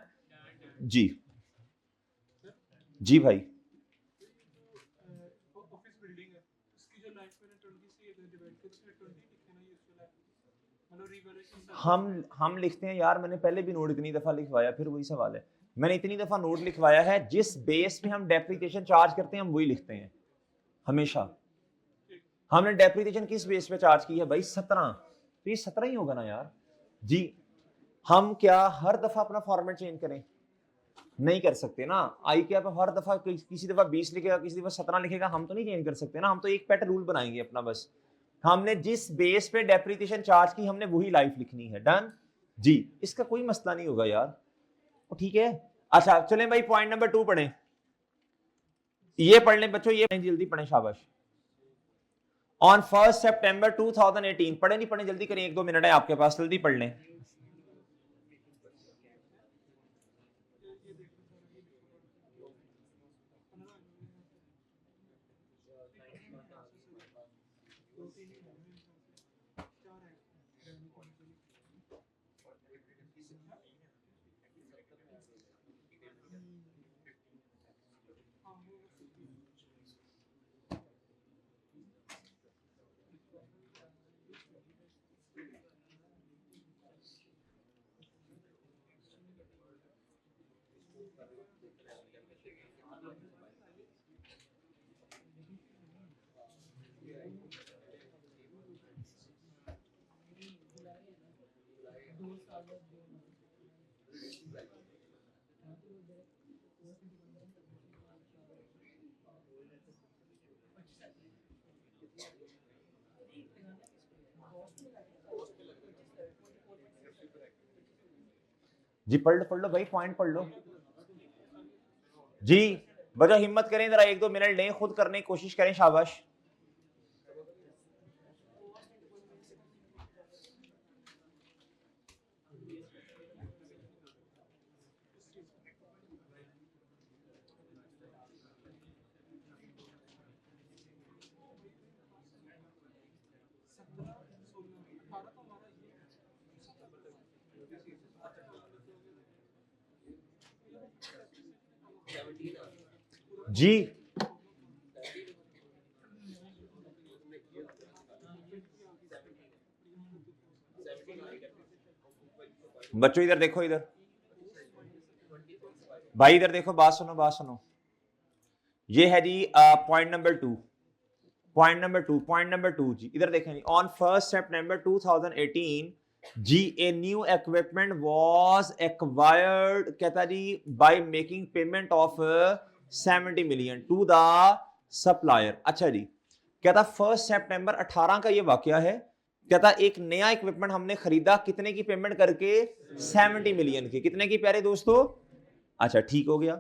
जी। जी भाई, हम लिखते हैं यार, मैंने पहले भी नोट इतनी दफा लिखवाया, फिर वही सवाल है, मैंने इतनी दफा नोट लिखवाया है, जिस बेस पे हम डेप्रिसिएशन चार्ज करते हैं हम वही लिखते हैं हमेशा। हमने डेप्रिसिएशन किस बेस पे चार्ज की है भाई? 17, तो ये 17 ही होगा ना यार जी। हम क्या हर दफा अपना फॉर्मेट चेंज करें? नहीं कर सकते ना। आई क्या पे हर दफा किसी दफा 20 लिखेगा, किसी दफा 17 लिखेगा, हम तो नहीं चेंज कर सकते ना। हम तो एक पेट रूल बनाएंगे अपना बस। हमने जिस बेस पे डेप्रिसिएशन चार्ज की हमने वही लाइफ लिखनी है। डन जी, इसका कोई मसला नहीं होगा यार, ठीक है। अच्छा चलें भाई, पॉइंट नंबर 2 पढ़ें। ये पढ़ लें बच्चों, ये जल्दी पढ़ें, शाबाश। ऑन 1 सितंबर 2018, पढ़े नहीं पढ़े जल्दी करें, 1-2 मिनट है आपके पास, जल्दी पढ़ लें। जी पढ़ लो भाई, पॉइंट पढ़ लो जी। बच्चों हिम्मत करें जरा, 1-2 मिनट लें, खुद करने की कोशिश करें, शाबाश। जी बच्चों इधर देखो, इधर भाई इधर देखो, बात सुनो बात सुनो। ये है जी पॉइंट नंबर 2, पॉइंट नंबर 2 जी, इधर देखें जी। ऑन 1 सितंबर 2018 जी a new equipment was acquired, कहता जी, by making payment of 70 million to the supplier. अच्छा जी, कहता 1 सितंबर 18 का ये वाकया है। कहता एक नया इक्विपमेंट हमने खरीदा, कितने की पेमेंट करके? 70 मिलियन की। कितने की प्यारे दोस्तों? अच्छा ठीक हो गया।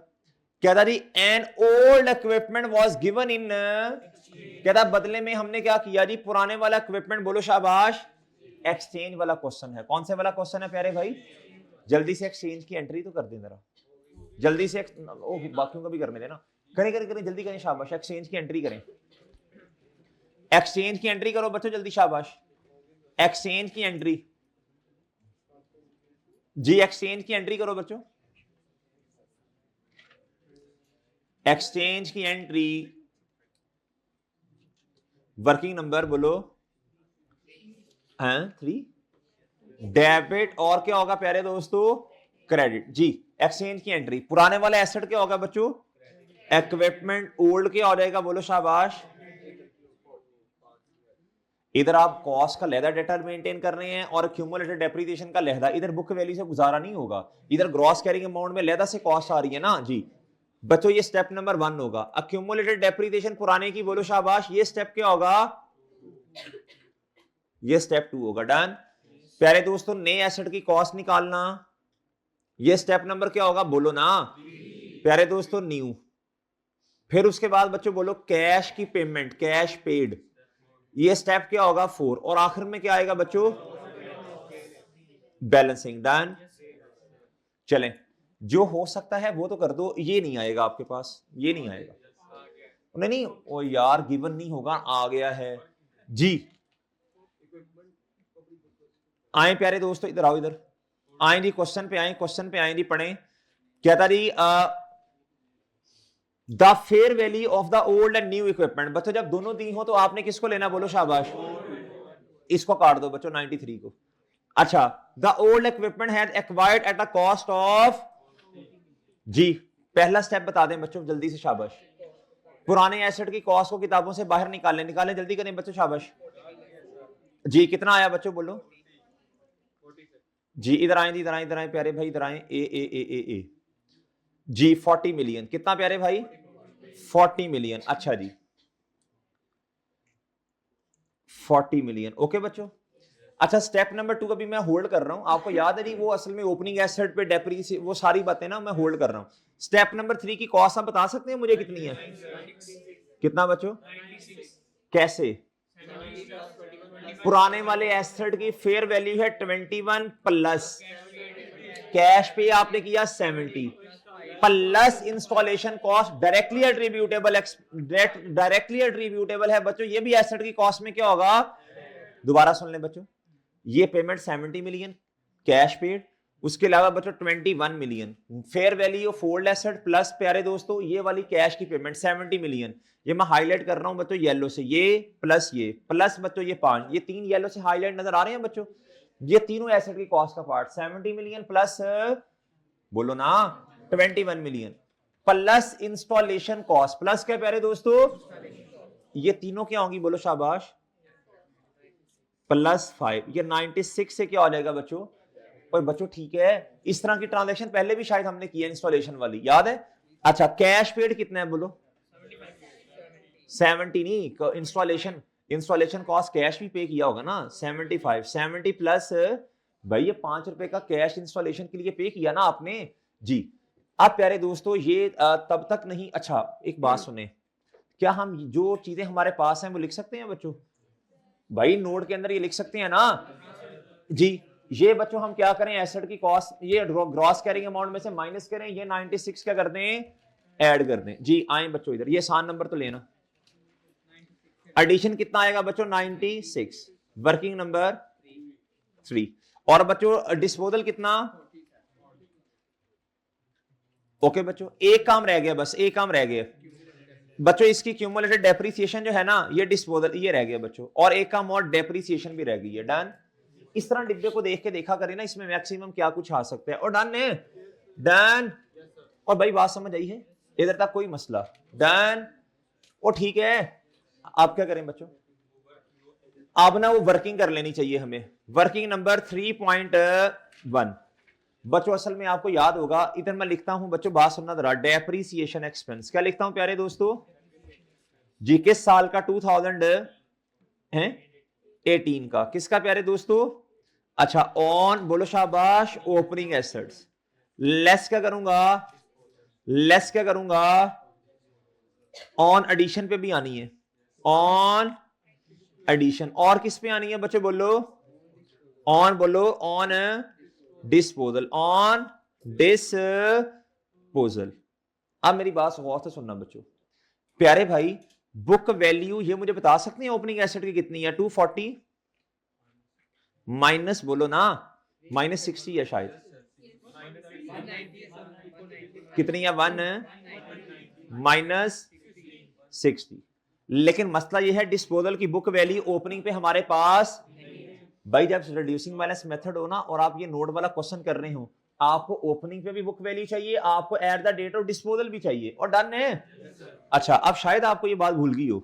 कहता जी an old equipment was given in, कहता बदले में हमने क्या किया जी? पुराने वाला इक्विपमेंट, बोलो शाबाश। एक्सचेंज वाला क्वेश्चन है। कौन से वाला क्वेश्चन है प्यारे भाई? जल्दी से एक्सचेंज की एंट्री तो कर दें जरा, जल्दी से। बाकियों को भी करने देना, करें करें करें, जल्दी करें, शाबाश। एक्सचेंज की एंट्री करें, एक्सचेंज की एंट्री करो बच्चों जल्दी, शाबाश। एक्सचेंज की एंट्री जी, एक्सचेंज की एंट्री करो बच्चों, एक्सचेंज की एंट्री। वर्किंग नंबर बोलो, 3। डेबिट और क्या होगा प्यारे दोस्तों? क्रेडिट जी। एक्सचेंज की एंट्री, पुराने वाले एसेट क्या होगा बच्चों? इक्विपमेंट। ओल्ड क्या हो जाएगा? बोलो शाबाश। इधर आप कॉस्ट का लहदा डेटा मेंटेन कर रहे हैं और क्यूमुलेटेड डेप्रिसिएशन का लहदा, इधर बुक वैल्यू से गुजारा नहीं होगा, इधर ग्रॉस कैरिंग अमाउंट में लहदा से कॉस्ट आ रही है ना जी बच्चों। ये स्टेप नंबर 1 होगा। अक्यूमुलेटेड डेप्रिसिएशन पुराने की बोलो शाबाश, ये स्टेप क्या होगा, ये स्टेप 2 होगा। डन प्यारे दोस्तों, नए एसेट की कॉस्ट निकालना, ये स्टेप नंबर क्या होगा बोलो ना प्यारे दोस्तों, न्यू। फिर उसके बाद बच्चों बोलो कैश की पेमेंट, कैश पेड, ये स्टेप क्या होगा 4। और आखिर में क्या आएगा बच्चों, बैलेंसिंग। डन चलें, जो हो सकता है वो तो कर दो, ये नहीं आएगा आपके पास, ये नहीं आएगा। नहीं नहीं ओ यार गिवन नहीं होगा, आ गया है जी। आए प्यारे दोस्तों, इधर आओ, इधर आए जी, क्वेश्चन पे आए, क्वेश्चन पे आए जी, पढ़ें क्या था जी। The fair value of the old and new equipment. बच्चों जब दोनों दी हो तो आपने किसको लेना बोलो शाबाश, इसको काट दो बच्चों 93 को। अच्छा, the old equipment has acquired at a cost of, जी पहला स्टेप बता दें बच्चों जल्दी से शाबाश। पुराने एसेट की कॉस्ट को किताबों से बाहर निकालें, निकालें जल्दी करें बच्चों शाबाश। जी कितना आया बच्चों बोलो जी, इधर आए, इधर आए, इधर आए प्यारे भाई, इधर आए। ए जी 40 मिलियन, कितना प्यारे भाई 40 मिलियन। अच्छा जी 40 मिलियन, ओके बच्चों। अच्छा स्टेप नंबर 2 अभी मैं होल्ड कर रहा हूं, आपको याद है नहीं वो असल में ओपनिंग एसेट पे डेप्रिसिएशन वो सारी बातें ना मैं होल्ड कर रहा हूं। स्टेप नंबर 3 की कॉस्ट आप बता सकते हैं मुझे कितनी है, कितना बच्चों, कैसे, पुराने वाले एसेट की फेयर वैल्यू है 21 प्लस कैश पे आपने किया 70 plus installation cost directly attributable, directly attributable है बच्चों। ये भी एसेट की कॉस्ट में क्या होगा, दोबारा सुन लें बच्चों, ये पेमेंट 70 मिलियन कैश पेड, उसके अलावा बच्चों 21 million fair value of old asset plus प्यारे दोस्तों ये वाली कैश की पेमेंट 70 मिलियन। ये मैं हाईलाइट कर रहा हूं बच्चों येलो से, ये प्लस बच्चों ये 5, ये 3 येलो से हाईलाइट नजर आ रहे हैं बच्चों। ये तीनों एसेट की कॉस्ट का पार्ट 70 मिलियन प्लस बोलो ना 21 million plus installation cost plus क्या प्यारे दोस्तों, ये तीनों क्या होंगी बोलो शाबाश, +5, ये 96 से क्या हो जाएगा बच्चों। और बच्चों ठीक है, इस तरह की ट्रांजैक्शन पहले भी शायद हमने की है इंस्टॉलेशन वाली, याद है। अच्छा कैश पेड कितना है बोलो, 70 नहीं, इंस्टॉलेशन कॉस्ट कैश भी पे किया होगा ना 75, 70 प्लस भाई ये 5 रुपए का कैश इंस्टॉलेशन के लिए पे किया ना आपने जी। अब प्यारे दोस्तों ये तब तक नहीं, अच्छा एक बात सुने, क्या हम जो चीजें हमारे पास हैं वो लिख सकते हैं बच्चों, भाई नोट के अंदर ये लिख सकते हैं ना जी। ये बच्चों हम क्या करें, एसेट की कॉस्ट ये ग्रॉस कैरिंग अमाउंट में से माइनस करें, ये 96 क्या कर दें, ऐड कर दें जी। आए बच्चों इधर, ये आसान नंबर तो लेना, एडिशन कितना आएगा बच्चों 96, वर्किंग नंबर 3, और बच्चों डिस्पोजल कितना, ओके बच्चों एक काम रह गया, बस एक काम रह गया बच्चों, इसकी क्यूमुलेटेड डेप्रिसिएशन जो है ना ये डिस्पोजल ये रह गया बच्चों, और एक काम और डेप्रिसिएशन भी रह गई है। डन, इस तरह डिब्बे को देख के देखा करें ना इसमें मैक्सिमम क्या कुछ आ सकता है। और डन है, डन, और भाई बात समझ आई है, इधर तक कोई मसला, डन, और ठीक है। आप क्या करें बच्चों, अब ना वो वर्किंग कर लेनी चाहिए हमें, वर्किंग नंबर 3.1 बच्चों। असल में आपको याद होगा इधर मैं लिखता हूं बच्चों, बात सुनना जरा, डेप्रिसिएशन एक्सपेंस क्या लिखता हूं प्यारे दोस्तों जी, किस साल का 2018 का, किसका प्यारे दोस्तों, अच्छा ऑन बोलो शाबाश ओपनिंग एसेट्स, लेस क्या करूंगा, लेस क्या करूंगा, ऑन एडिशन पे भी आनी है, ऑन एडिशन, और किस पे आनी है बच्चों बोलो, ऑन बोलो ऑन डिस्पोजल, ऑन डिस्पोजल। अब मेरी बात गौर से सुनना बच्चों, प्यारे भाई बुक वैल्यू ये मुझे बता सकते हैं ओपनिंग एसेट की कितनी है, 240 माइनस बोलो ना -60 है शायद, कितनी है 1 -60। लेकिन मसला ये है डिस्पोजल की बुक वैल्यू ओपनिंग पे हमारे पास, भाई जब रिड्यूसिंग बैलेंस मेथड हो ना और आप ये नोट वाला क्वेश्चन कर रहे हो, आपको ओपनिंग पे भी बुक वैल्यू चाहिए, आपको at the date of disposal भी चाहिए, और डन है। अच्छा अब शायद आपको ये बात भूल गई हो,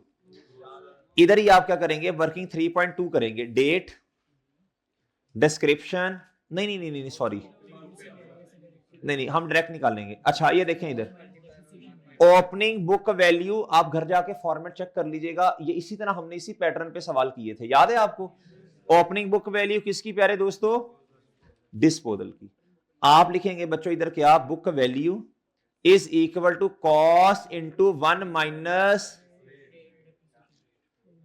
इधर ही आप क्या करेंगे, वर्किंग 3.2 करेंगे, डेट, डिस्क्रिप्शन, नहीं सॉरी, नहीं हम डायरेक्ट निकालेंगे। अच्छा ये देखें इधर, ओपनिंग बुक वैल्यू, आप घर जाके फॉर्मेट चेक कर लीजिएगा, ये इसी तरह हमने इसी पैटर्न पे सवाल किए थे, याद है आपको। ओपनिंग बुक वैल्यू किसकी प्यारे दोस्तों, डिस्पोजल की। आप लिखेंगे बच्चों इधर क्या, book value is equal to cost into 1 minus,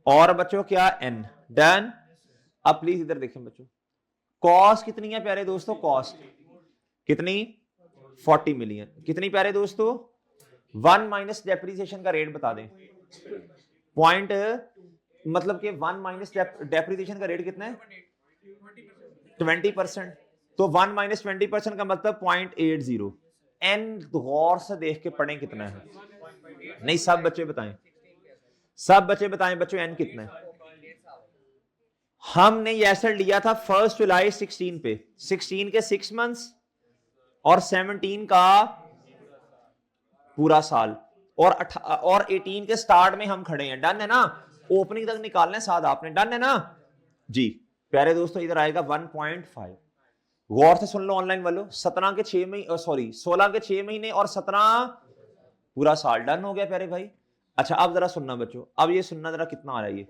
और बच्चों क्या, एन, डन। अब प्लीज इधर देखें बच्चों, कॉस्ट कितनी है प्यारे दोस्तों, कॉस्ट कितनी, 40 मिलियन, कितनी प्यारे दोस्तों, 1 माइनस डेप्रिसिएशन का रेट बता दें, पॉइंट, मतलब कि 1 माइनस डेप्रिसिएशन का रेट कितना है, 20%। तो 1 माइनस 20% का मतलब 0.80। एन गौर से देख के पढ़ें कितना है, नहीं सब बच्चे बताएं, सब बच्चे बताएं बच्चों एन कितना है। हमने ये एसेट लिया था 1 जुलाई 16 पे, 16 के 6 मंथ्स और 17 का पूरा साल, और 18 के स्टार्ट में हम खड़े हैं, डन है ना, ओपनिंग तक निकालना है साथ आपने, डन है ना जी। प्यारे दोस्तों इधर आएगा 1.5, गौर से सुन लो ऑनलाइन वालों, 17 के 6 महीने, सॉरी 16 के 6 महीने और 17 पूरा साल, डन हो गया प्यारे भाई। अच्छा अब जरा सुनना बच्चों, अब ये सुनना जरा कितना आ रहा है,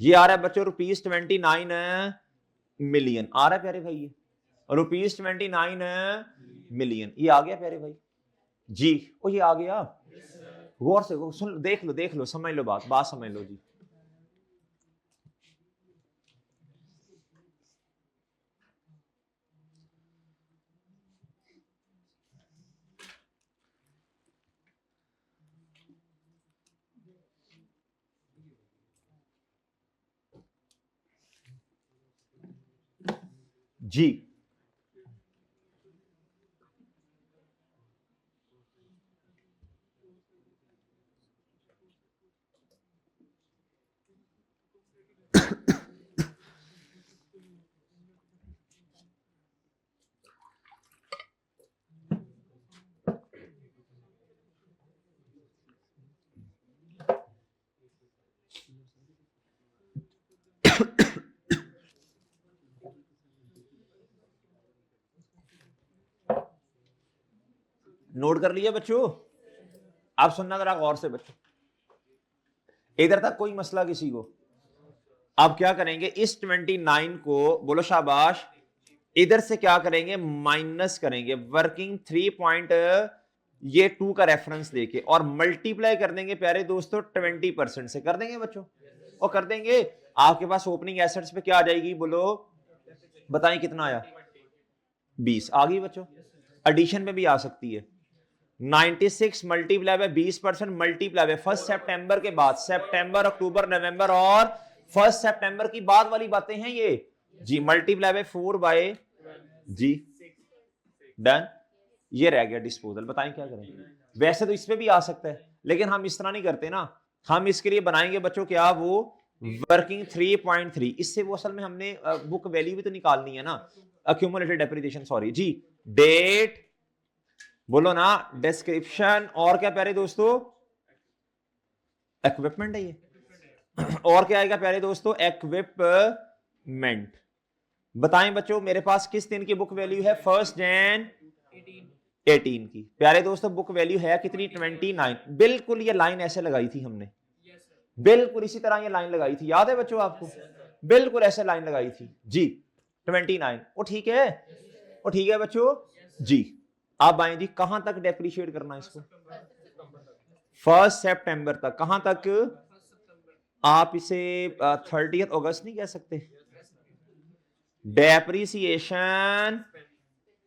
ये आ रहा है बच्चों ₹29 मिलियन आ रहा है प्यारे भाई, ये ₹29 मिलियन, ये आ गया प्यारे भाई जी, ओ ये आ गया, गौर से सुन, देख लो समझ लो, बात समझ लो जी। जी नोट कर लिया बच्चों, आप सुनना जरा गौर से बच्चों, इधर तक कोई मसला किसी को। अब क्या करेंगे, इस 29 को बोलो शाबाश, इधर से क्या करेंगे, माइनस करेंगे, वर्किंग 3 पॉइंट ये 2 का रेफरेंस लेके, और मल्टीप्लाई कर देंगे प्यारे दोस्तों 20% से, कर देंगे बच्चों, और कर देंगे, आपके पास ओपनिंग एसेट्स पे क्या आ जाएगी, बोलो बताएं कितना आया, 20 आ गई बच्चों। एडिशन में भी आ सकती है, 96 मल्टीप्लाई बाय 20% मल्टीप्लाई बाय 1 सितंबर के बाद, सितंबर अक्टूबर नवंबर और 1 सितंबर की बाद वाली बातें हैं ये जी, मल्टीप्लाई बाय 4 बाय जी, डन। ये रह गया डिस्पोजल, बताएं क्या करें। वैसे तो इसमें भी आ सकता है, लेकिन हम इस तरह नहीं करते ना, हम इसके लिए बनाएंगे बच्चों क्या, वो वर्किंग 3.3, इससे वो असल में हमने बुक वैल्यू भी तो निकालनी है ना, अक्यूमुलेटेड डेप्रिसिएशन, सॉरी जी, डेट बोलो ना, डिस्क्रिप्शन, और क्या प्यारे दोस्तों, इक्विपमेंट है ये, और क्या आएगा प्यारे दोस्तों, इक्विपमेंट। बताएं बच्चों मेरे पास किस दिन की बुक वैल्यू है, 1 जन 18 की, प्यारे दोस्तों बुक वैल्यू है कितनी, 29। बिल्कुल ये लाइन ऐसे लगाई थी हमने, बिल्कुल इसी तरह ये लाइन लगाई थी, याद है बच्चों आपको, बिल्कुल ऐसे लाइन लगाई थी जी, 29। वो ठीक है, वो ठीक है बच्चों जी। आप आए जी, कहां तक डेप्रिशिएट करना है इसको, 1 सितंबर तक, कहां तक, आप इसे 30 अगस्त नहीं कह सकते, डेप्रिसिएशन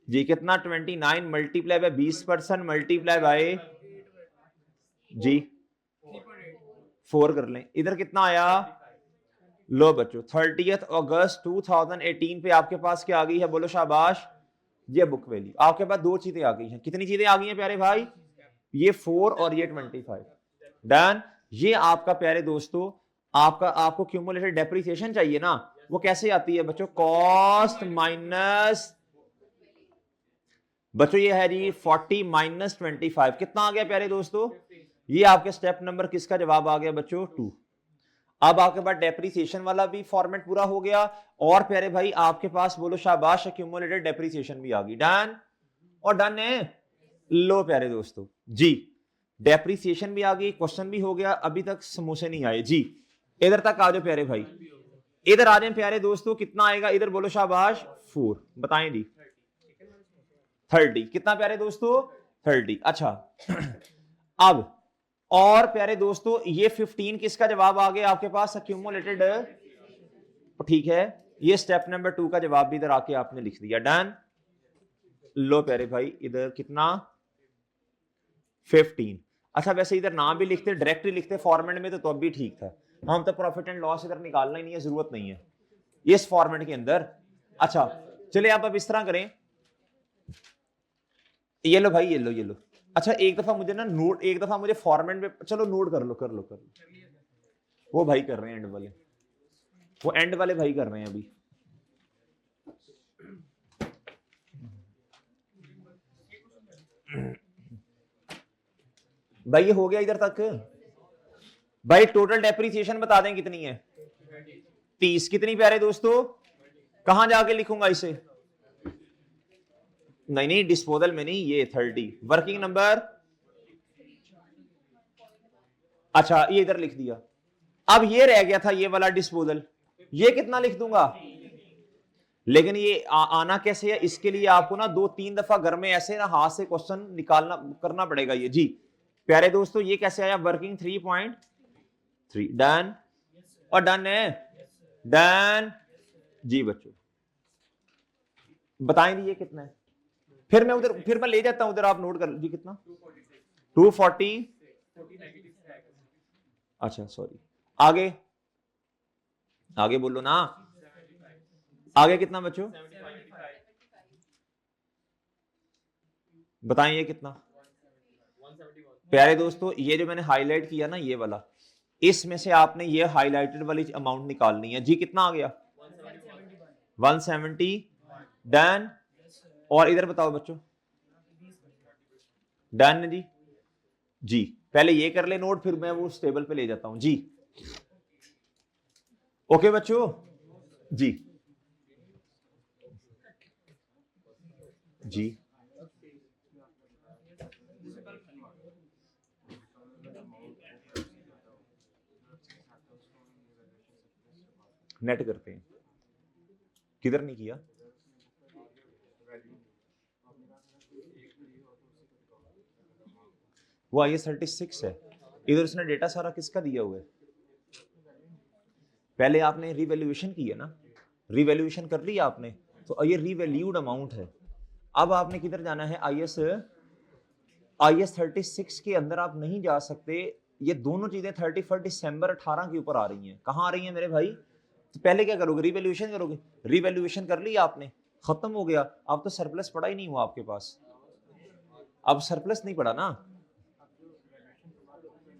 जी कितना, 29 मल्टीप्लाई बाय 20% मल्टीप्लाई बाय जी 4 कर लें, इधर कितना आया, लो बच्चों 30 अगस्त 2018 पे आपके पास क्या आ गई है, बोलो शाबाश, ये बुक वैल्यू आपके पास 2 चीजें आ गई हैं, कितनी चीजें आ गई हैं प्यारे भाई, ये 4 और ये 25, डन। ये आपका प्यारे दोस्तों, आपको क्यूमुलेटेड डेप्रिसिएशन चाहिए ना, वो कैसे आती है बच्चों, कॉस्ट माइनस, बच्चों ये है जी 40 माइनस 25, कितना आ गया प्यारे दोस्तों, ये आपके स्टेप नंबर किसका जवाब आ गया बच्चों, 2। अब आपके पास डेप्रीसिएशन वाला भी फॉर्मेट पूरा हो गया, और प्यारे भाई आपके पास बोलो शाबाश एक्यूमुलेटेड डेप्रीसिएशन भी आ गई। डन और डन है। लो प्यारे दोस्तों जी, डेप्रीसिएशन भी आ गई, क्वेश्चन भी हो गया, अभी तक समोसे नहीं आए जी। इधर तक आ जाओ प्यारे भाई, इधर आ जाए प्यारे दोस्तों। कितना आएगा इधर बोलो शाबाश 4, बताएं जी। 30 कितना प्यारे दोस्तों 30। अच्छा अब और प्यारे दोस्तों ये 15 किसका जवाब आ गया आपके पास एक्यूमुलेटेड, ठीक है। ये स्टेप नंबर 2 का जवाब भी इधर आके आपने लिख दिया। डन। लो प्यारे भाई इधर कितना 15। अच्छा वैसे इधर नाम भी लिखते डायरेक्टली लिखते फॉर्मेट में तो अब भी ठीक था, हम तो प्रॉफिट एंड लॉस इधर निकालना ही नहीं है, जरूरत नहीं है इस फॉर्मेट के अंदर। अच्छा चलिए आप अब इस तरह करें, ये लो भाई ये लो। अच्छा एक दफा मुझे ना नोट, एक दफा मुझे फॉर्मेट में, चलो नोट कर लो। वो भाई कर रहे हैं एंड वाले, वो एंड वाले भाई कर रहे हैं अभी। भाई ये हो गया इधर तक। भाई टोटल डेप्रीसिएशन बता दें कितनी है 30। कितनी प्यारे दोस्तों, कहां जाके लिखूंगा इसे, नहीं डिस्पोजल में नहीं, ये 30 वर्किंग नंबर। अच्छा ये इधर लिख दिया। अब ये रह गया था ये वाला डिस्पोजल, ये कितना लिख दूंगा, लेकिन ये आना कैसे है, इसके लिए आपको ना 2-3 दफा घर में ऐसे ना हाथ से क्वेश्चन निकालना करना पड़ेगा ये जी। प्यारे दोस्तों ये कैसे आया, वर्किंग 3.3। डन और डन है, डन जी बच्चों बताएं ये कितना है, फिर मैं ले जाता हूं उधर, आप नोट कर लीजिए कितना 240। अच्छा सॉरी, आगे बोलो ना, आगे कितना बच्चों बताएं ये कितना। प्यारे दोस्तों ये जो मैंने हाईलाइट किया ना ये वाला, इसमें से आपने ये हाईलाइटेड वाली अमाउंट निकालनी है जी। कितना आ गया 170। डन और इधर बताओ बच्चों, डन जी पहले ये कर ले नोट, फिर मैं वो उस टेबल पे ले जाता हूं जी। ओके बच्चों जी जी नेट करते हैं, किधर नहीं किया, वो IAS 36 है, इधर उसने डेटा सारा किसका दिया हुआ है। पहले आपने रिवैल्यूएशन की है ना, रिवैल्यूएशन कर लिया आपने, तो ये रिवैल्यूड अमाउंट है। अब आपने किधर जाना है, IAS 36 के अंदर आप नहीं जा सकते, ये दोनों चीजें 31 दिसंबर 18 के ऊपर आ रही हैं। कहाँ आ रही हैं मेरे भाई, तो पहले क्या करोगे, रिवैल्यूएशन करोगे। रिवैल्यूएशन कर लिया आपने, खत्म हो गया, अब तो सरप्लस पड़ा ही नहीं हुआ आपके पास, अब सरप्लस नहीं पड़ा ना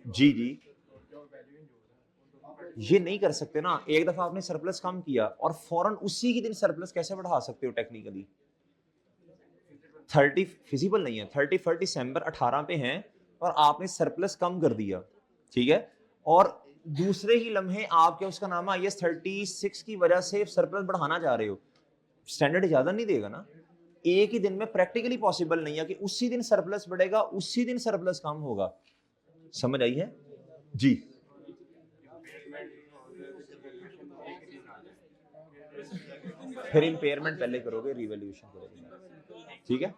जी। ये नहीं कर सकते ना, एक दफा आपने सरप्लस कम किया और फौरन उसी के दिन सरप्लस कैसे बढ़ा सकते हो टेक्निकली, 30 फिजिबल नहीं है। 31 दिसंबर 18 पे हैं और आपने सरप्लस कम कर दिया, ठीक है, और दूसरे ही लम्हे आप क्या उसका नाम है IAS 36 की वजह से सरप्लस बढ़ाना जा रहे हो, स्टैंडर्ड इजाजत नहीं देगा ना। एक ही दिन में प्रैक्टिकली पॉसिबल नहीं है कि उसी दिन सरप्लस बढ़ेगा उसी दिन सरप्लस कम होगा, समझ आई है जी। फिर इंपेयरमेंट पहले करोगे, रिवैल्यूएशन करोगे, ठीक है,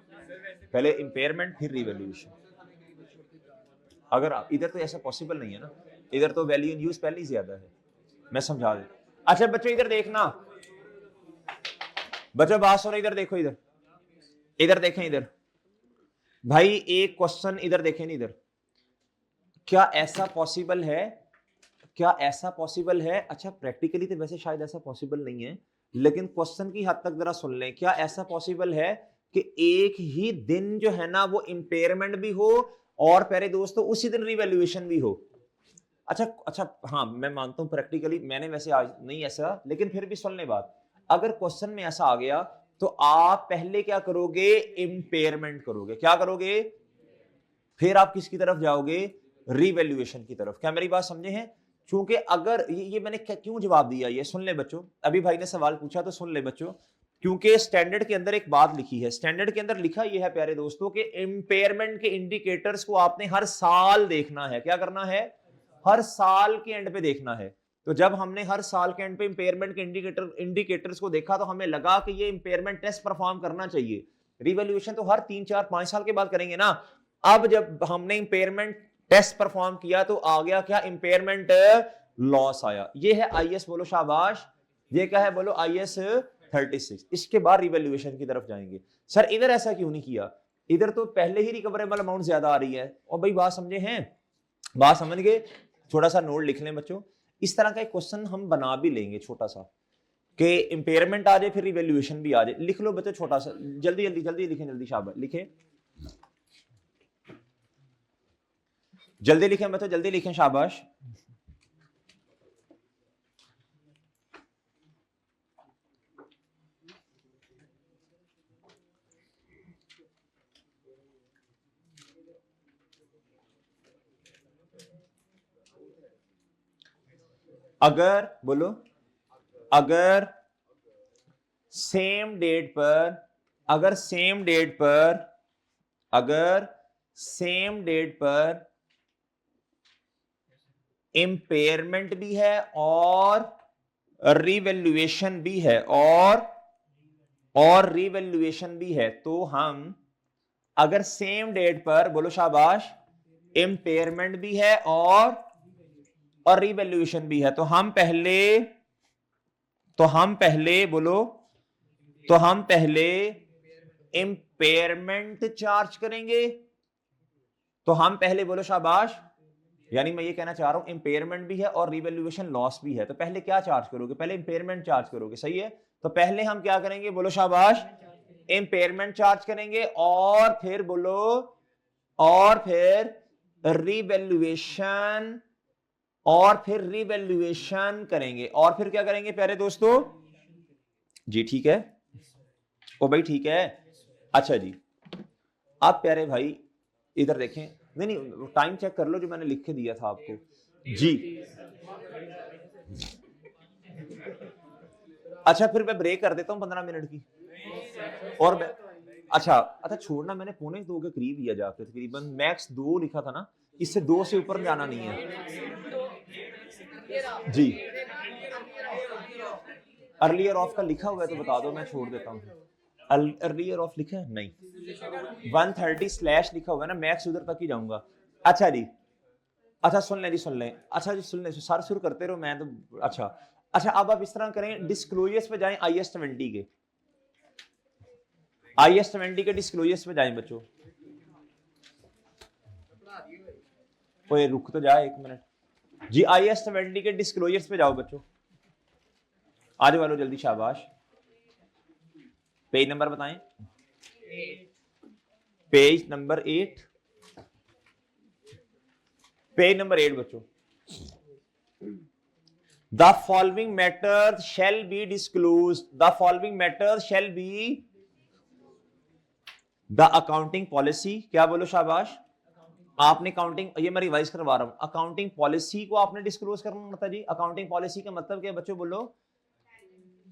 पहले इंपेयरमेंट फिर रिवैल्यूएशन। अगर आप इधर तो ऐसा पॉसिबल नहीं है ना, इधर तो वैल्यू इन यूज पहले ही ज्यादा है, मैं समझा दे। अच्छा बच्चों इधर देखना, बच्चों बात सुनो, इधर देखो, इधर देखें, इधर भाई एक क्वेश्चन इधर देखें, इधर क्या ऐसा पॉसिबल है, क्या ऐसा पॉसिबल है, अच्छा प्रैक्टिकली तो वैसे शायद ऐसा पॉसिबल नहीं है, लेकिन क्वेश्चन की हद तक जरा सुन लें, क्या ऐसा पॉसिबल है कि एक ही दिन जो है ना वो इंपेयरमेंट भी हो और प्यारे दोस्तों उसी दिन रिवैल्यूएशन भी हो। अच्छा हाँ मैं मानता हूं प्रैक्टिकली मैंने वैसे आज नहीं ऐसा, लेकिन फिर भी सुन ले बात, अगर क्वेश्चन में ऐसा आ गया तो आप पहले क्या करोगे, इंपेयरमेंट करोगे, क्या करोगे, फिर आप किसकी तरफ जाओगे, रिवैल्यूएशन की तरफ। क्या मेरी बात समझे हैं, क्योंकि अगर ये मैंने क्यों जवाब दिया, ये सुन ले बच्चों, अभी भाई ने सवाल पूछा तो सुन ले बच्चों, क्योंकि स्टैंडर्ड के अंदर एक बात लिखी है, स्टैंडर्ड के अंदर लिखा ये है प्यारे दोस्तों कि इंपेयरमेंट के इंडिकेटर्स को आपने हर साल देखना है। क्या करना है? हर साल के एंड पे देखना है। तो जब हमने हर साल के एंड पे इंपेयरमेंट के इंडिकेटर्स को देखा तो हमें लगा कि ये इंपेयरमेंट टेस्ट परफॉर्म करना चाहिए। रिवैल्यूएशन तो हर 3, 4, 5 साल के बाद करेंगे ना। अब जब हमने इंपेयरमेंट टेस्ट परफॉर्म किया तो आ गया क्या? इंपेयरमेंट लॉस आया। ये है आईएस, बोलो शाबाश। ये क्या है? बोलो आईएस 36। इसके बाद रिवैल्यूएशन की तरफ जाएंगे। सर इधर ऐसा क्यों नहीं किया? इधर तो पहले ही रिकवरेबल अमाउंट ज्यादा आ रही है। और भाई बात समझे हैं? बात समझ गए? थोड़ा सा नोट लिख लें बच्चों। इस तरह का एक क्वेश्चन हम बना भी लेंगे छोटा सा, कि इंपेयरमेंट आ जाए फिर रिवैल्यूएशन भी आ जाए। लिख लो बच्चों छोटा सा, जल्दी जल्दी जल्दी लिखें, जल्दी शाबाश लिखें, जल्दी लिखें बच्चों, जल्दी लिखें शाबाश। अगर बोलो, अगर सेम डेट पर, अगर सेम डेट पर, अगर सेम डेट पर इंपेयरमेंट भी है और रिवैल्यूएशन भी है, और रिवैल्यूएशन भी है, तो हम अगर सेम डेट पर, बोलो शाबाश, इंपेयरमेंट भी है और रिवैल्यूएशन भी है, तो हम पहले बोलो, तो हम पहले इंपेयरमेंट चार्ज करेंगे। तो हम पहले, बोलो शाबाश, यानी मैं ये कहना चाह रहा हूं इंपेयरमेंट भी है और रिवैल्यूएशन लॉस भी है, तो पहले क्या चार्ज करोगे? पहले इंपेयरमेंट चार्ज करोगे, सही है। तो पहले हम क्या करेंगे? बोलो शाबाश, इंपेयरमेंट चार्ज करेंगे, और फिर बोलो, और फिर रिवैल्यूएशन, और फिर रिवैल्यूएशन करेंगे, और फिर क्या करेंगे प्यारे दोस्तों? जी ठीक है, ओ भाई ठीक है। अच्छा जी, आप प्यारे भाई इधर देखें, नहीं टाइम चेक कर लो जो मैंने लिख के दिया था आपको जी। अच्छा फिर मैं ब्रेक कर देता हूं 15 मिनट की, और अच्छा छोड़ना, मैंने 1:45 के करीब लिया जाकर, तकरीबन मैक्स 2 लिखा था ना, इससे 2 से ऊपर जाना नहीं है जी। अर्लियर ऑफ का लिखा हुआ है तो बता दो, मैं छोड़ देता हूँ। अर्लियर ऑफ लिखा है? नहीं, 130 लिखा हुआ है ना, मैक्स उधर तक ही जाऊंगा। अच्छा जी, अच्छा सुन लें जी, सुन लें, अच्छा जी सुन लें, सर शुरू करते रहो, मैं तो अच्छा अब आप इस तरह करें, डिस्क्लोजर्स पे जाएं, IAS 70 के, IAS 70 के डिस्क्लोजर्स पे जाएं बच्चों। कोई रुक तो जाए 1 मिनट जी। IAS 70 के डिस्क्लोजर्स पे जाओ बच्चों, आज वालों जल्दी शाबाश। पेज नंबर बताएं, पेज नंबर 8, पेज नंबर 8 बच्चों। The following matters shall be disclosed. The following matters shall be the accounting policy. क्या बोलो शाबाश? आपने अकाउंटिंग, ये मैं रिवाइज करवा रहा हूं, अकाउंटिंग पॉलिसी को आपने डिस्क्लोज करना होता है जी। अकाउंटिंग पॉलिसी का मतलब क्या बच्चों? बोलो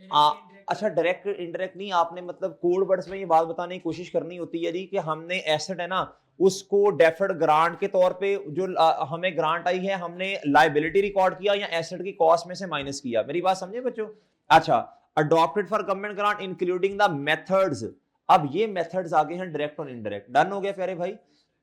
अच्छा, डायरेक्ट इनडायरेक्ट नहीं, आपने मतलब कोड वर्ड्स में ये बात बताने की कोशिश करनी होती है जी कि हमने एसेट है ना, उसको डेफर्ड ग्रांट के तौर पे जो हमें ग्रांट आई है, हमने लायबिलिटी रिकॉर्ड किया या एसेट की कॉस्ट में से माइनस किया। मेरी बात समझे बच्चों? अच्छा, adopted for government grant including the methods. अब ये मेथड्स आगे हैं डायरेक्ट और इनडायरेक्ट, डन हो गया प्यारे भाई।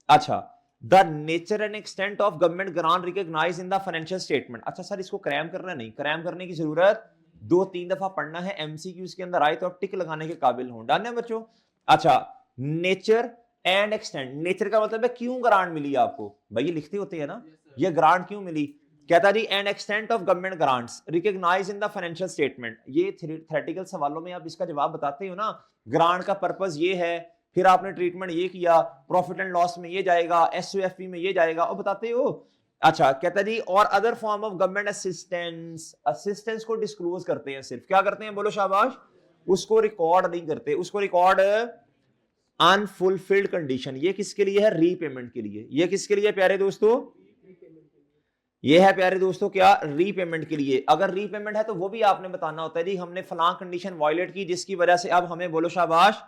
अच्छा, the nature and extent of government grant recognised in the financial statement. अच्छा सर इसको क्रैम करना नहीं, क्रैम करने की जरूरत 2-3 दफा पढ़ना है, एमसीक्यूज के अंदर आए तो आप टिक लगाने के काबिल हों, डन है बच्चों। अच्छा, नेचर एंड एक्सटेंट, नेचर का मतलब है क्यों ग्रांट मिली आपको, भाई ये लिखते होते हैं ना, ये ग्रांट क्यों मिली, कहता जी and extent of government grants recognised in the financial statement. ये थ्योरेटिकल सवालों में आप इसका जवाब बताते हो ना, ग्रांट का पर्पस ये है, फिर आपने ट्रीटमेंट ये किया, प्रॉफिट एंड लॉस में ये जाएगा, एसओएफपी में ये जाएगा, और बताते हो। अच्छा कहता जी और other form of government assistance, assistance को डिस्क्लोज करते हैं, सिर्फ क्या करते हैं? बोलो शाबाश, उसको रिकॉर्ड नहीं करते, उसको रिकॉर्ड अनफुलफिल्ड कंडीशन। ये किसके लिए है? रीपेमेंट के लिए। ये किसके लिए प्यारे दोस्तों? ये है प्यारे दोस्तों क्या, रीपेमेंट के लिए। अगर रीपेमेंट है तो वो भी आपने बताना होता है जी हमने फलां कंडीशन वायलेट की जिसकी वजह से अब हमें बोलो शाबाश।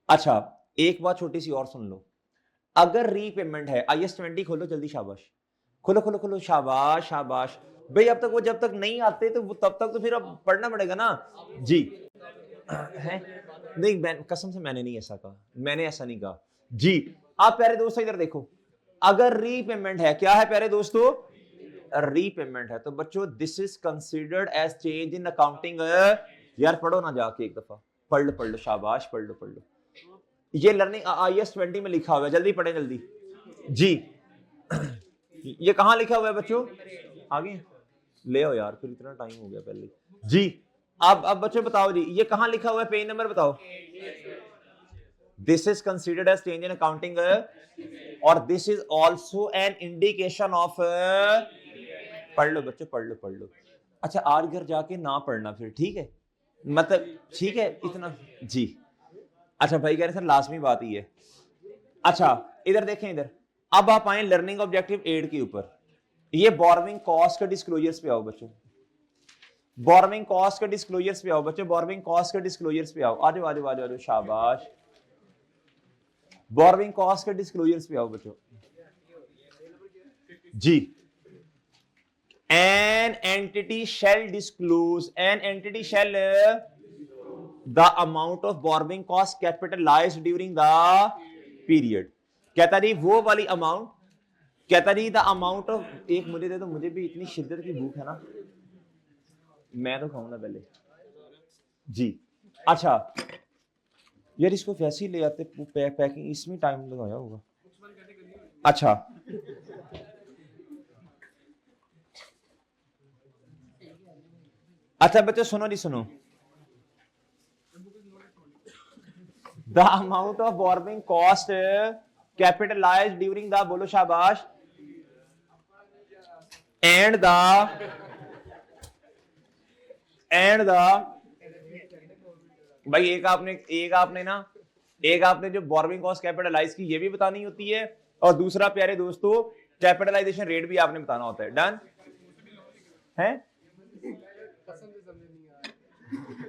अच्छा एक बात छोटी सी और सुन लो, अगर रीपेमेंट है, IS-20 खोलो जल्दी, शाबाश, खोलो खोलो खोलो, शाबाश शाबाश भाई। अब तक वो जब तक नहीं आते तो तब तक तो फिर अब पढ़ना पड़ेगा ना जी। है नहीं, कसम से मैंने नहीं ऐसा कहा, मैंने ऐसा नहीं कहा जी। आप प्यारे दोस्तों इधर देखो, अगर रीपेमेंट है, क्या है प्यारे दोस्तों, रीपेमेंट है, तो बच्चों this is considered as change in accounting. यार पढ़ो ना जाके एक दफा, पढ़ लो शाबाश, पढ़ लो। ये लर्निंग IS-20 में लिखा हुआ है, जल्दी पढ़े जल्दी जी। ये कहां लिखा हुआ है बच्चों, आगे ले आओ यार, फिर इतना टाइम हो गया पहले जी। अब बच्चों बताओ जी, ये कहां लिखा हुआ है, पेज नंबर बताओ। This is considered as change in accounting, और this is also an indication of. पढ़ लो बच्चों, पढ़ लो। अच्छा आज घर जाके ना पढ़ना फिर, ठीक है, मतलब ठीक है इतना जी। अच्छा भाई कह रहे सर लाजमी बात ही है। अच्छा इधर देखें, इधर अब आप आए लर्निंग ऑब्जेक्टिव 8 के ऊपर। ये बोरोइंग कॉस्ट के डिस्क्लोजर्स पे आओ बच्चों, बोरोइंग कॉस्ट के डिस्क्लोजर्स पे आओ बच्चों, बोरोइंग कॉस्ट के डिस्क्लोजर्स पे आओ, आ जाओ शाबाश। बोरोइंग कॉस्ट के डिस्क्लोजर्स पे आओ बच्चों जी। An entity shall disclose, an entity shall the amount of borrowing cost capitalized during the period। कहता नहीं वो वाली अमाउंट, कहता नहीं द अमाउंट ऑफ, एक मुझे दे दो, मुझे भी इतनी शिद्दत की भूख है ना, मैं तो खाऊं ना पहले जी। अच्छा यार इसको वैसे ही ले आते, पैकिंग इसमें टाइम लगाया होगा। अच्छा अच्छा बच्चों सुनो जी सुनो, the amount of borrowing cost capitalised during the, बोलो शाबाश, एंड द भाई एक आपने जो बोरोइंग कॉस्ट कैपिटलाइज की ये भी बतानी होती है, और दूसरा प्यारे दोस्तों कैपिटलाइजेशन रेट भी आपने बताना होता है। डन है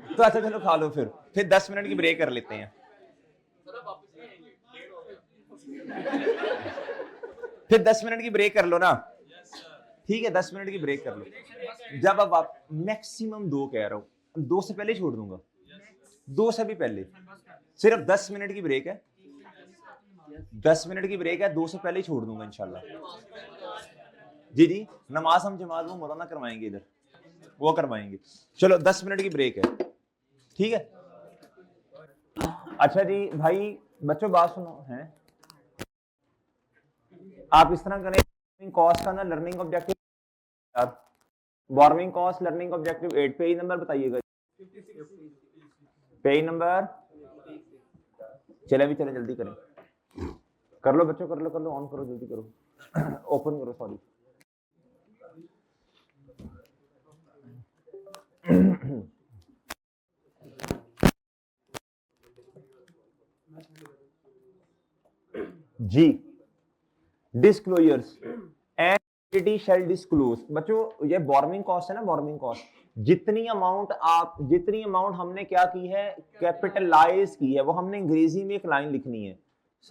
तो अच्छा चलो खा लो, फिर 10 मिनट की ब्रेक कर लेते हैं, फिर 10 मिनट की ब्रेक कर लो ना, ठीक है 10 मिनट की ब्रेक कर लो। जब अब आप मैक्सिमम 2 कह रहा हूं, 2 से पहले छोड़ दूंगा, 2 से भी पहले, सिर्फ 10 मिनट की ब्रेक है, 10 मिनट की ब्रेक है, 2 से पहले ही छोड़ दूंगा इंशाल्लाह जी। नमाज हम जमात वो मौलाना करवाएंगे, इधर वो करवाएंगे। चलो 10 मिनट की ब्रेक है, ठीक है। अच्छा जी भाई बच्चों बात सुनो है, आप इस तरह करें, कॉस्ट का ना learning objective, borrowing cost learning objective 8, page number बताइएगा, पेज नंबर, चले भी चले जल्दी करें, कर लो बच्चों, कर लो ऑन करो जल्दी करो, ओपन करो सॉरी। जी डिस्क्लोजर्स, एंटिटी शैल डिस्क्लोज। बच्चों ये बोरोइंग कॉस्ट है ना, बोरोइंग कॉस्ट, जितनी अमाउंट हमने क्या की है, कैपिटलाइज की है, वो हमने अंग्रेजी में एक लाइन लिखनी है।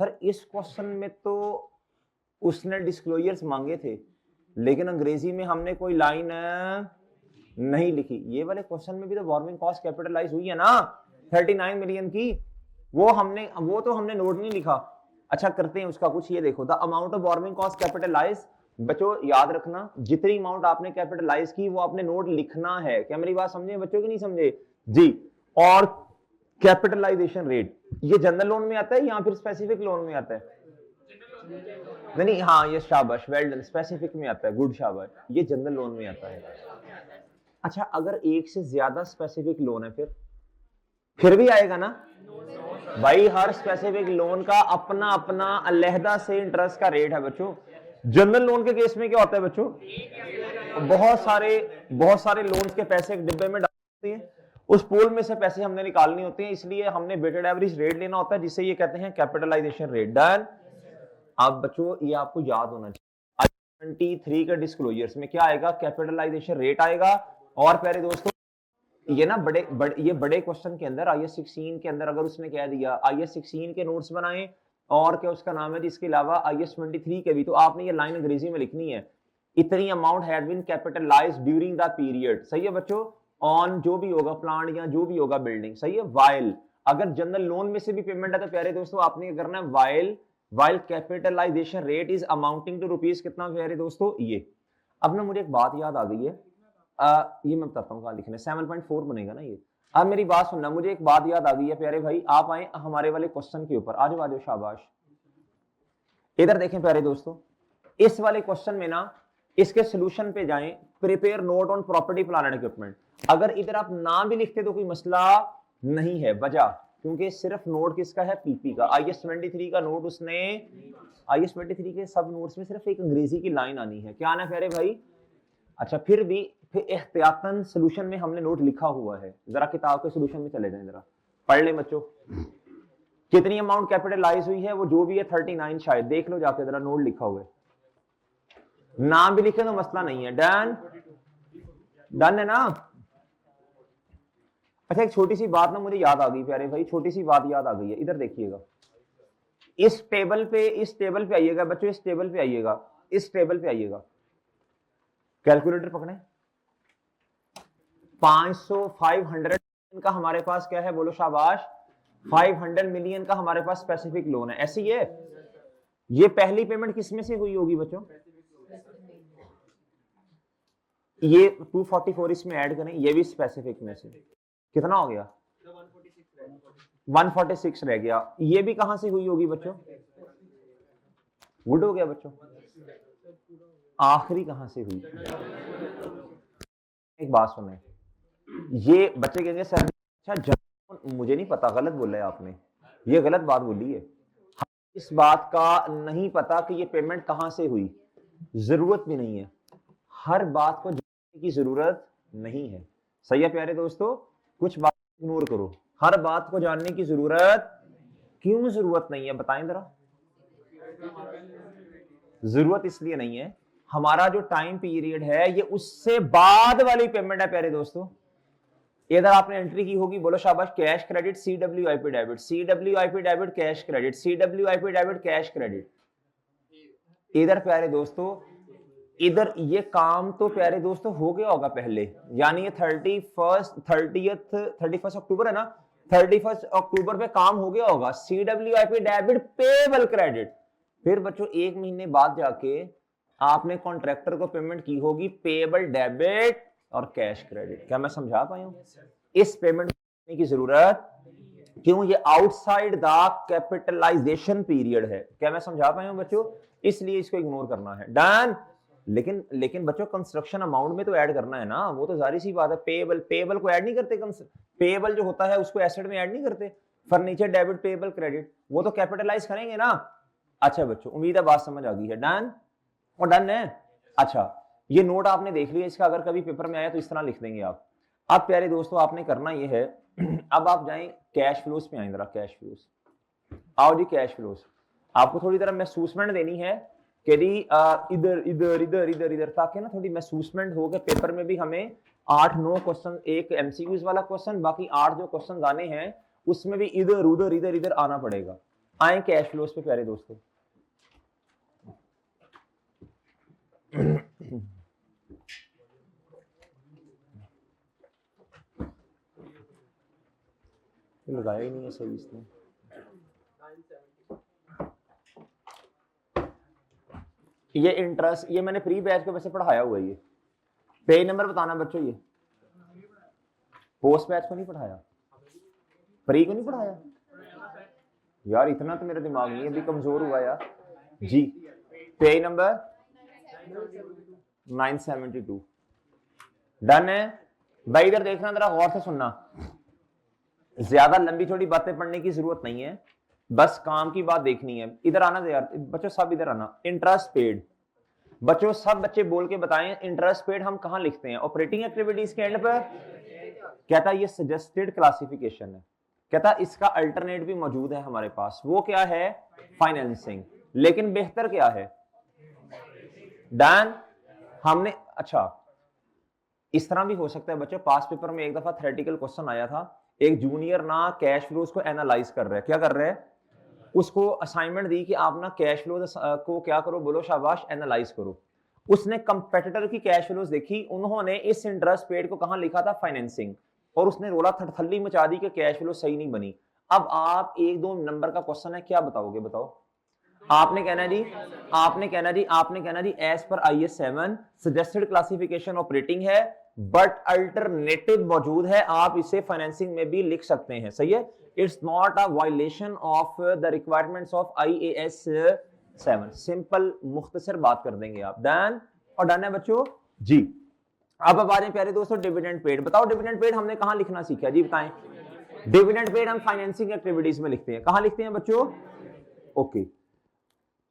सर इस क्वेश्चन में तो उसने डिस्क्लोजर्स मांगे थे, लेकिन अंग्रेजी में हमने कोई लाइन नहीं लिखी। ये वाले क्वेश्चन में भी तो बोरोइंग कॉस्ट कैपिटलाइज हुई है ना 39 मिलियन की, वो तो हमने नोट नहीं लिखा। अच्छा करते हैं उसका कुछ, ये देखो the amount of borrowing cost capitalise. बच्चों याद रखना जितनी अमाउंट आपने कैपिटलाइज की वो आपने नोट लिखना है। क्या मेरी बात समझे बच्चों की नहीं समझे जी। और कैपिटलाइजेशन रेट ये जनरल लोन में आता है या फिर स्पेसिफिक लोन में आता है? नहीं हाँ ये शाबाश, वेल डन, स्पेसिफिक में आता है, गुड शाबाश, ये जनरल लोन में आता है। अच्छा अगर एक से ज्यादा स्पेसिफिक लोन है फिर भी आएगा ना भाई। हर स्पेसिफिक लोन का अपना अपना अलहदा से इंटरेस्ट का रेट है बच्चों। जनरल लोन के केस में क्या होता है बच्चों, बहुत सारे लोन्स के पैसे एक डिब्बे में डालते हैं, उस पूल में से पैसे हमने निकालने होते हैं, इसलिए हमने वेटेड एवरेज रेट लेना होता है जिसे ये कहते हैं कैपिटलाइजेशन रेट। डन। अब बच्चों ये आपको याद होना चाहिए, 23 के डिस्क्लोजर्स में क्या आएगा, कैपिटलाइजेशन रेट आएगा। और प्यारे दोस्तों ये ना बड़े क्वेश्चन के अंदर IAS 16 के अंदर अगर उसने कह दिया IAS 16 के नोट्स बनाएं और क्या उसका नाम है जिसके अलावा IAS 23 के भी, तो आपने ये लाइन अंग्रेजी में लिखनी है, इतनी amount had been capitalised during the period, सही है बच्चों, ऑन जो भी होगा प्लांट या जो भी होगा बिल्डिंग, सही है। वाइल अगर जनरल लोन में से भी पेमेंट है तो प्यारे दोस्तों आपने क्या करना है, while capitalisation rate is amounting to rupees कितना प्यारे दोस्तों ये। अब ना मुझे एक बात याद आ गई है, ये मैं बताता हूँ कहाँ लिखना है, 7.4 बनेगा ना ये। अब मेरी बात सुनना, मुझे एक बात याद आ गई है प्यारे भाई, आप आए हमारे वाले क्वेश्चन के ऊपर, आज जाओ शाबाश। इधर देखें प्यारे दोस्तों, इस वाले क्वेश्चन में ना इसके सोल्यूशन पे जाएं, prepare note on property plan and equipment. अगर इधर आप ना भी लिखते तो कोई मसला नहीं है, वजह क्योंकि सिर्फ नोट किसका है, पीपी का। IAS 23 का नोट उसने, IAS 23 के सब नोट्स में सिर्फ एक अंग्रेजी की लाइन आनी है, क्या आना है प्यारे भाई। अच्छा फिर एहतियातन सोल्यूशन में हमने नोट लिखा हुआ है, जरा किताब के सोल्यूशन में चले जाएं, जरा पढ़ ले बच्चों, कितनी अमाउंट कैपिटलाइज हुई है, वो जो भी है 39 शायद, देख लो जाके जरा, नोट लिखा हुआ है, नाम भी लिखे तो मसला नहीं है। डन डन है ना। अच्छा एक छोटी सी बात ना मुझे याद आ गई प्यारे भाई, छोटी सी बात याद आ गई है, इधर देखिएगा, इस टेबल पे आइएगा बच्चों, इस टेबल पे आइएगा, इस टेबल पे आइएगा, कैलकुलेटर पकड़े, 500 का हमारे पास क्या है, बोलो शाबाश, 500 मिलियन का हमारे पास स्पेसिफिक लोन है, ऐसी है। ये पहली पेमेंट किस में से हुई होगी बच्चों, ये 244 इसमें ऐड करें, ये भी स्पेसिफिक में से, कितना हो गया, 146 रह गया। ये भी कहां से हुई होगी बच्चों, गुड हो गया बच्चों, आखिरी कहां से हुई। एक बात सुने, ये बच्चे कहेंगे सर अच्छा मुझे नहीं पता, गलत बोला है आपने, ये गलत बात बोली है, इस बात का नहीं पता कि ये पेमेंट कहां से हुई, जरूरत भी नहीं है, हर बात को जानने की जरूरत नहीं है, सही है प्यारे दोस्तों, कुछ बात इग्नोर करो, हर बात को जानने की जरूरत, क्यों जरूरत नहीं है बताएं जरा। जरूरत इसलिए नहीं है, हमारा जो टाइम पीरियड है ये उससे बाद वाली पेमेंट है प्यारे दोस्तों। इधर आपने एंट्री की होगी, बोलो शाबाश, cash credit, CWIP debit, CWIP debit cash credit, CWIP debit cash credit. इधर प्यारे दोस्तों, इधर ये काम तो प्यारे दोस्तों हो गया होगा पहले, यानी ये 31 अक्टूबर है ना, 31 अक्टूबर पे काम हो गया होगा, CWIP डेबिट पेबल क्रेडिट। फिर बच्चों एक महीने बाद जाके आपने कॉन्ट्रैक्टर को पेमेंट की होगी पेबल डेबिट और कैश क्रेडिट। क्या मैं समझा पाया हूं, इस पेमेंट करने की जरूरत क्यों, ये आउटसाइड द कैपिटलाइजेशन पीरियड है। क्या मैं समझा पाया हूं बच्चों, इसलिए इसको इग्नोर करना है। डन। लेकिन बच्चों कंस्ट्रक्शन अमाउंट में तो ऐड करना है ना, वो तो जारी सी बात है, पेबल को ऐड नहीं करते, पेबल जो होता है उसको एसेट में ऐड नहीं करते, फर्नीचर डेबिट पेबल क्रेडिट वो तो कैपिटलाइज करेंगे ना। अच्छा बच्चों उम्मीद है बात समझ आ गई है। डन और डन है। अच्छा ये नोट आपने देख लिया, इसका अगर कभी पेपर में आया तो इस तरह लिख देंगे आप। अब प्यारे दोस्तों आपने करना ये है, अब आप जाएं कैश फ्लोज पे, आए जरा कैश फ्लोज, आओ जी कैश फ्लोज। आपको थोड़ी तरह महसूसमेंट देनी है कि इधर इधर इधर इधर इधर, ताकि ना थोड़ी महसूसमेंट हो के पेपर में भी हमें 8-9 क्वेश्चन, एक MCQs वाला क्वेश्चन, बाकी 8 जो क्वेश्चन आने हैं उसमें भी इधर उधर इधर इधर आना पड़ेगा। आए कैश फ्लोज पे प्यारे दोस्तों। लगाया ही नहीं है सही इसने। ये इंटरेस्ट, ये मैंने प्री बैच को वैसे पढ़ाया हुआ है, ये पेज नंबर बताना बच्चों, ये पोस्ट बैच को नहीं पढ़ाया, प्री को नहीं पढ़ाया यार, इतना तो मेरा दिमाग नहीं अभी कमजोर हुआ यार जी। Page number 972। डन है भाई। इधर देखना जरा गौर से सुनना, ज्यादा लंबी छोटी बातें पढ़ने की जरूरत नहीं है, बस काम की बात देखनी है। इधर आना यार बच्चों, सब इधर आना। इंटरेस्ट पेड बच्चों, सब बच्चे बोल के बताएं इंटरेस्ट पेड हम कहां लिखते हैं, ऑपरेटिंग एक्टिविटीज के एंड पर। कहता ये सजेस्टेड क्लासिफिकेशन है, कहता इसका अल्टरनेट भी मौजूद है हमारे पास, वो क्या है फाइनेंसिंग, लेकिन बेहतर क्या है डन। हमने अच्छा इस तरह भी हो सकता है बच्चों, पास पेपर में एक दफा थ्योरेटिकल क्वेश्चन आया था, एक जूनियर ना कैश फ्लोज को एनालाइज कर रहा है, क्या कर रहा है, उसको असाइनमेंट दी कि आप ना कैश फ्लोज को क्या करो, बोलो शाबाश, एनालाइज करो। उसने कंपेटिटर की कैश फ्लोज देखी, उन्होंने इस इंटरेस्ट पेड को कहां लिखा था, फाइनेंसिंग, और उसने रोला थल्ली मचा दी कि कैश फ्लो सही नहीं बनी। अब आप 1-2 नंबर का क्वेश्चन है, क्या बताओगे, बताओ। आपने कहना जी, आपने कहना जी एज पर IS 7 सजेस्टेड क्लासिफिकेशन ऑपरेटिंग है, बट अल्टरनेटिव मौजूद है, आप इसे फाइनेंसिंग में भी लिख सकते हैं, सही है। It's not a violation of the requirements of IAS 7। Simple मुख्तसर बात कर देंगे आप, डन। और डन है बच्चों जी। अब आ जाए प्यारे दोस्तों डिविडेंड पेड। बताओ डिविडेंड पेड हमने कहां लिखना सीखा जी, बताएं। डिविडेंड पेड हम फाइनेंसिंग एक्टिविटीज में लिखते हैं, कहां लिखते हैं बच्चों, ओके।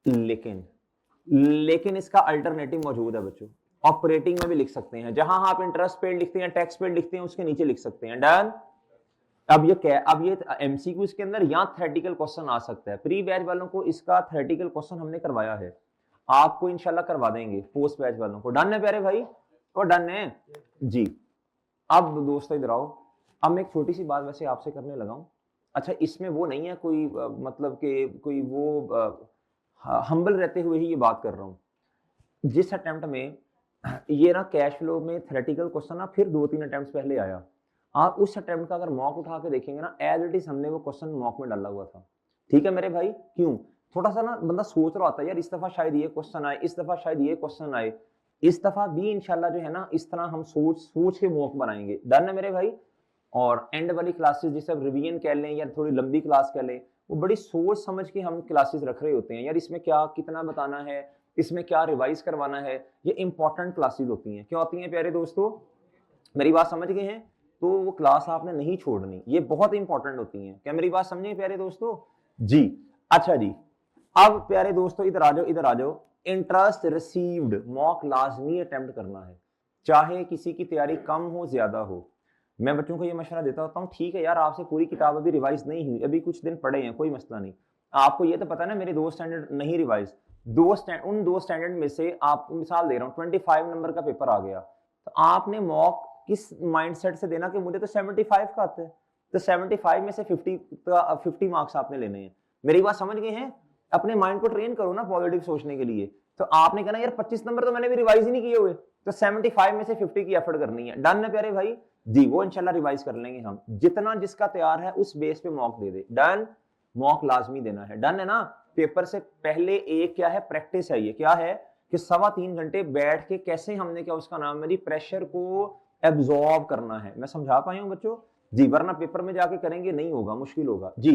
लेकिन इसका अल्टरनेटिव मौजूद है बच्चों, ऑपरेटिंग में भी लिख सकते हैं, जहां आप इंटरेस्ट पेड लिखते हैं, टैक्स पेड लिखते हैं, उसके नीचे लिख सकते हैं, डन। अब ये MCQ के अंदर या थ्योरेटिकल क्वेश्चन आ सकता है। प्री बैच वालों को इसका थ्योरेटिकल क्वेश्चन हमने करवाया है, आपको इंशाल्लाह करवा देंगे पोस्ट बैच वालों को, डन है प्यारे भाई, और डन है जी। अब दोस्तों इधर आओ, अब मैं एक छोटी सी बात वैसे आपसे करने लगा हूं। अच्छा इसमें वो नहीं है कोई मतलब कि कोई वो हम्बल रहते हुए ही ये बात कर रहा हूं। जिस अटेम्प्ट में ये ना कैश फ्लो में थ्योरेटिकल क्वेश्चन ना फिर 2-3 अटेम्प्ट पहले आया, आप उस अटेम्प्ट का अगर मॉक उठा के देखेंगे ना, एज इट इज हमने वो क्वेश्चन मॉक में डाला हुआ था, ठीक है मेरे भाई। क्यों, थोड़ा सा ना बंदा सोच रहा होता है यार इस दफा शायद ये क्वेश्चन आए, इस दफा शायद ये क्वेश्चन आए, इस दफा भी इंशाल्लाह जो है ना इस तरह हम सोच के मॉक बनाएंगे, डन है मेरे भाई। और एंड वाली क्लासेस जिसे अब रिवीजन कह लें या थोड़ी लंबी क्लास कह लें, वो बड़ी सोच समझ के हम क्लासेस रख रहे होते हैं यार, इसमें क्या कितना बताना है, इसमें क्या रिवाइज करवाना है, ये इंपॉर्टेंट क्लासेस होती हैं। क्या होती हैं प्यारे दोस्तों, मेरी बात समझ गए हैं, तो वो क्लास आपने नहीं छोड़नी, ये बहुत इंपॉर्टेंट होती हैं। क्या मेरी बात समझे प्यारे दोस्तों जी। अच्छा जी, अब प्यारे दोस्तों इधर आ जाओ, इधर आ जाओ। इंटरेस्ट रिसीव्ड मॉक लाजमी अटेम्प्ट करना है, चाहे किसी की तैयारी कम हो ज्यादा हो। मैं बच्चों को ये मशवरा देता होता हूँ, ठीक है यार आपसे पूरी किताब अभी रिवाइज नहीं हुई, अभी कुछ दिन पड़े हैं, कोई मसला नहीं। आपको ये तो पता है ना मेरे 2 स्टैंडर्ड नहीं रिवाइज, उन 2 स्टैंडर्ड में से आपको मिसाल दे रहा हूँ 25 नंबर का पेपर आ गया, तो आपने मॉक किस माइंडसेट से देना कि मुझे तो 75 का आता है, तो 75 में से 50 मार्क्स आपने लेने हैं। मेरी बात समझ गए हैं, अपने माइंड को ट्रेन करो ना पॉजिटिव सोचने के लिए। तो आपने कहना यार 25 नंबर तो मैंने भी रिवाइज ही नहीं किए हुए, तो 75 में से 50 की एफर्ट करनी है, डन है प्यारे भाई जी। वो इंशाल्लाह रिवाइज कर लेंगे हम, जितना जिसका तैयार है उस बेस पे मॉक दे दे, डन। मॉक लाजमी देना है, डन है ना। पेपर से पहले एक क्या है, प्रैक्टिस है, ये क्या है कि 3.25 घंटे बैठ के कैसे हमने क्या उसका नाम है जी, प्रेशर को एब्जॉर्ब करना है। मैं समझा पाया हूं बच्चों जी, वरना पेपर में जाके करेंगे नहीं होगा, मुश्किल होगा जी।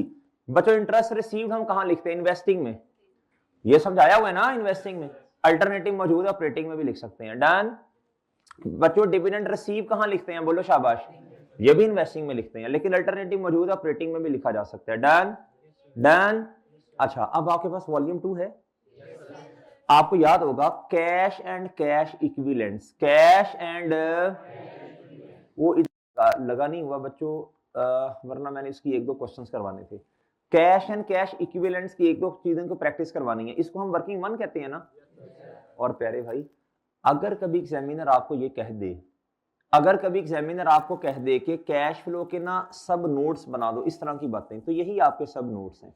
बच्चों इंटरेस्ट रिसीव्ड हम कहां लिखते हैं, इन्वेस्टिंग में, ये समझाया हुआ है ना, इन्वेस्टिंग में। अल्टरनेटिव मौजूद है, ऑपरेटिंग में भी लिख सकते हैं, डन। बच्चों डिविडेंड रिसीव कहां लिखते हैं, बोलो शाबाश, ये भी इन्वेस्टिंग में लिखते हैं, लेकिन अल्टरनेटिव मौजूद है, ऑपरेटिंग में भी लिखा जा सकता है, डन डन। अच्छा अब आपके पास वॉल्यूम 2 है, आपको याद होगा cash and cash equivalents, cash and वो लगा नहीं हुआ बच्चों, वरना मैंने इसकी 1-2 क्वेश्चंस करवाने थे। कैश एंड कैश इक्विवेलेंट्स की 1-2 चीजों को प्रैक्टिस करवानी है, इसको हम वर्किंग 1 कहते हैं ना। और प्यारे भाई अगर कभी एग्जामिनर आपको ये कह दे, अगर कभी एग्जामिनर आपको कह दे कि कैश फ्लो के ना सब नोट्स बना दो, इस तरह की बातें, तो यही आपके सब नोट्स हैं।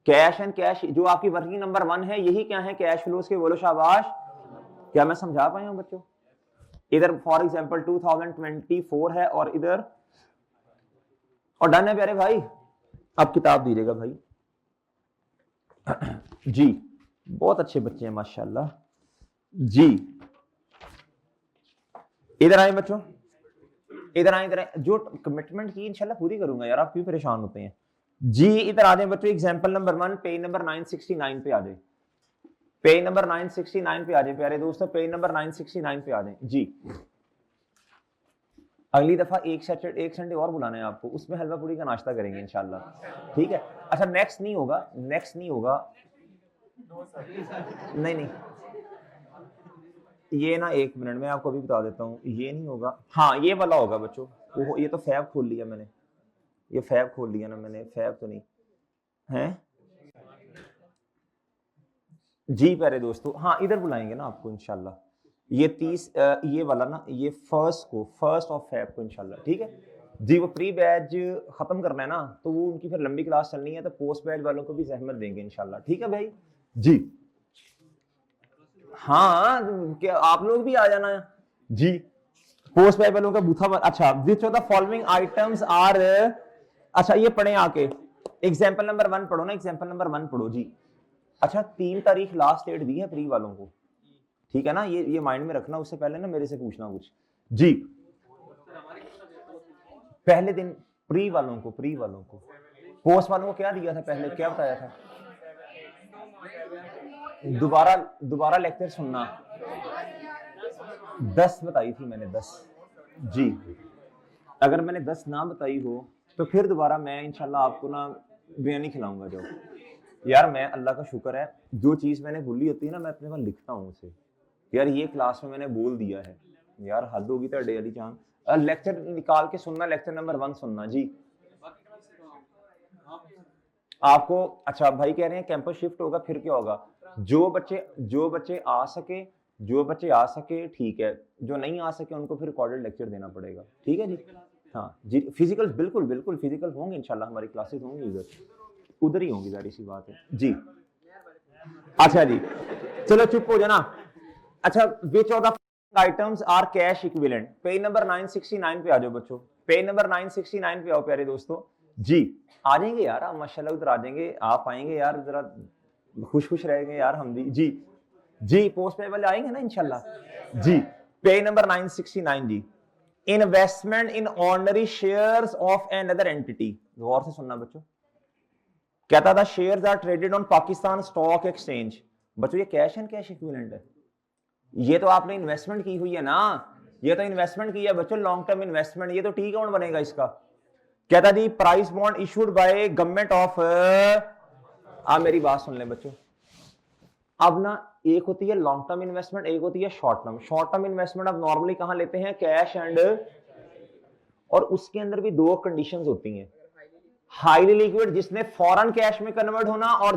कैश एंड कैश जो आपकी वर्किंग नंबर 1 है, यही क्या है, कैश फ्लोज के, बोलो शाबाश। क्या मैं समझा पाया हूं बच्चों, इधर फॉर एग्जांपल 2024 है और इधर, और डन है प्यारे भाई। अब किताब दीजिएगा भाई जी, बहुत अच्छे बच्चे हैं माशाल्लाह जी। इधर आए बच्चों, इधर आए, इधर आए, जो कमिटमेंट की इंशाल्लाह पूरी करूंगा यार, आप क्यों परेशान होते हैं जी। इधर आ जाए बच्चों, एग्जांपल नंबर 1 पेज नंबर 969 पे आ जाए, पेज नंबर 969 पे आ जाए प्यारे दोस्तों, पेज नंबर 969 पे आ जाए जी। अगली दफा एक संडे और बुलाना है आपको, उसमें हलवा पूरी का नाश्ता करेंगे इंशाल्लाह, ठीक है। अच्छा नेक्स्ट नहीं होगा, नेक्स्ट नहीं होगा, नहीं नहीं, ये ना 1 मिनट में आपको अभी बता देता हूँ, ये नहीं होगा, हाँ ये वाला होगा बच्चों। वो ये तो फैब खोल लिया मैंने, ये फैब खोल लिया ना मैंने, फैब तो नहीं है, जी प्यारे दोस्तों, हाँ इधर बुलाएंगे ना आपको इंशाल्लाह। ये 30 ये वाला ना, ये फर्स्ट ऑफ फेब को इंशाल्लाह, ठीक है जी। वो प्री बैच खत्म करना है ना, तो वो उनकी फिर लंबी क्लास चलनी है, तो पोस्ट बैच वालों को भी जहमत देंगे इंशाल्लाह, ठीक है भाई जी। हाँ क्या आप लोग भी आ जाना जी। पोस्ट बैच वालों का बूथा अच्छा, which of the following items are, अच्छा ये पढ़े आके, एग्जाम्पल नंबर 1 पढ़ो ना, एग्जाम्पल नंबर 1 पढ़ो जी। अच्छा 3 तारीख लास्ट डेट दी है प्री वालों को, ठीक है ना, ये माइंड में रखना, उससे पहले ना मेरे से पूछना कुछ जी। पहले दिन प्री वालों को पोस्ट वालों को क्या दिया था पहले, क्या बताया था? दोबारा लेक्चर सुनना। 10 बताई थी मैंने, 10 जी। अगर मैंने 10 ना बताई हो तो फिर दोबारा मैं इंशाल्लाह आपको ना बिरयानी खिलाऊंगा। जो यार मैं अल्लाह का शुक्र है, जो चीज मैंने भूली होती है ना, मैं अपने पास लिखता हूँ उसे। यार ये क्लास में मैंने बोल दिया है, यार हद होगी तो डेली चांद। लेक्चर निकाल के सुनना, लेक्चर नंबर 1 सुनना जी। आपको अच्छा भाई कह रहे हैं कैंपस शिफ्ट होगा, फिर क्या होगा? जो बच्चे आ सके ठीक है, जो नहीं आ सके उनको फिर रिकॉर्डेड लेक्चर देना पड़ेगा, ठीक है जी। हाँ जी, फिजिकल बिल्कुल फिजिकल होंगे इंशाल्लाह, हमारी क्लासेस होंगी उधर ही होंगी, जारी सी बात है जी। अच्छा जी चलो चुप हो जाना। अच्छा which of the items are cash equivalent, page number 969 पे आ जाओ बच्चों, पेज नंबर 969 पे आओ प्यारे दोस्तों जी। आ जाएंगे यार आप माशाल्लाह, उधर आ जाएंगे, आप आएंगे यार, जरा खुश रहेंगे यार हम भी जी। पोस्ट पे वाले आएंगे ना इंशाल्लाह जी। पेज नंबर 969 जी। Investment in ordinary shares of an other entity, गौर से सुनना बच्चों। कहता था shares are traded on Pakistan stock exchange. बच्चों ये कैश एंड कैश इक्विवेलेंट है, ये तो आपने इन्वेस्टमेंट की हुई है ना, ये तो इन्वेस्टमेंट की है बच्चों, लॉन्ग टर्म इन्वेस्टमेंट, ये तो टी कौन बनेगा इसका? कहता जी price bond issued by government of, आप मेरी बात सुन लें बच्चों। अब ना एक होती है लॉन्ग टर्म इन्वेस्टमेंट, एक होती है short term. Short term investment अब नॉर्मली कहां लेते हैं? कैश एंड, और उसके अंदर भी 2 कंडीशंस होती हैं। हाईली लिक्विड जिसने फॉरेन कैश में कन्वर्ट होना, और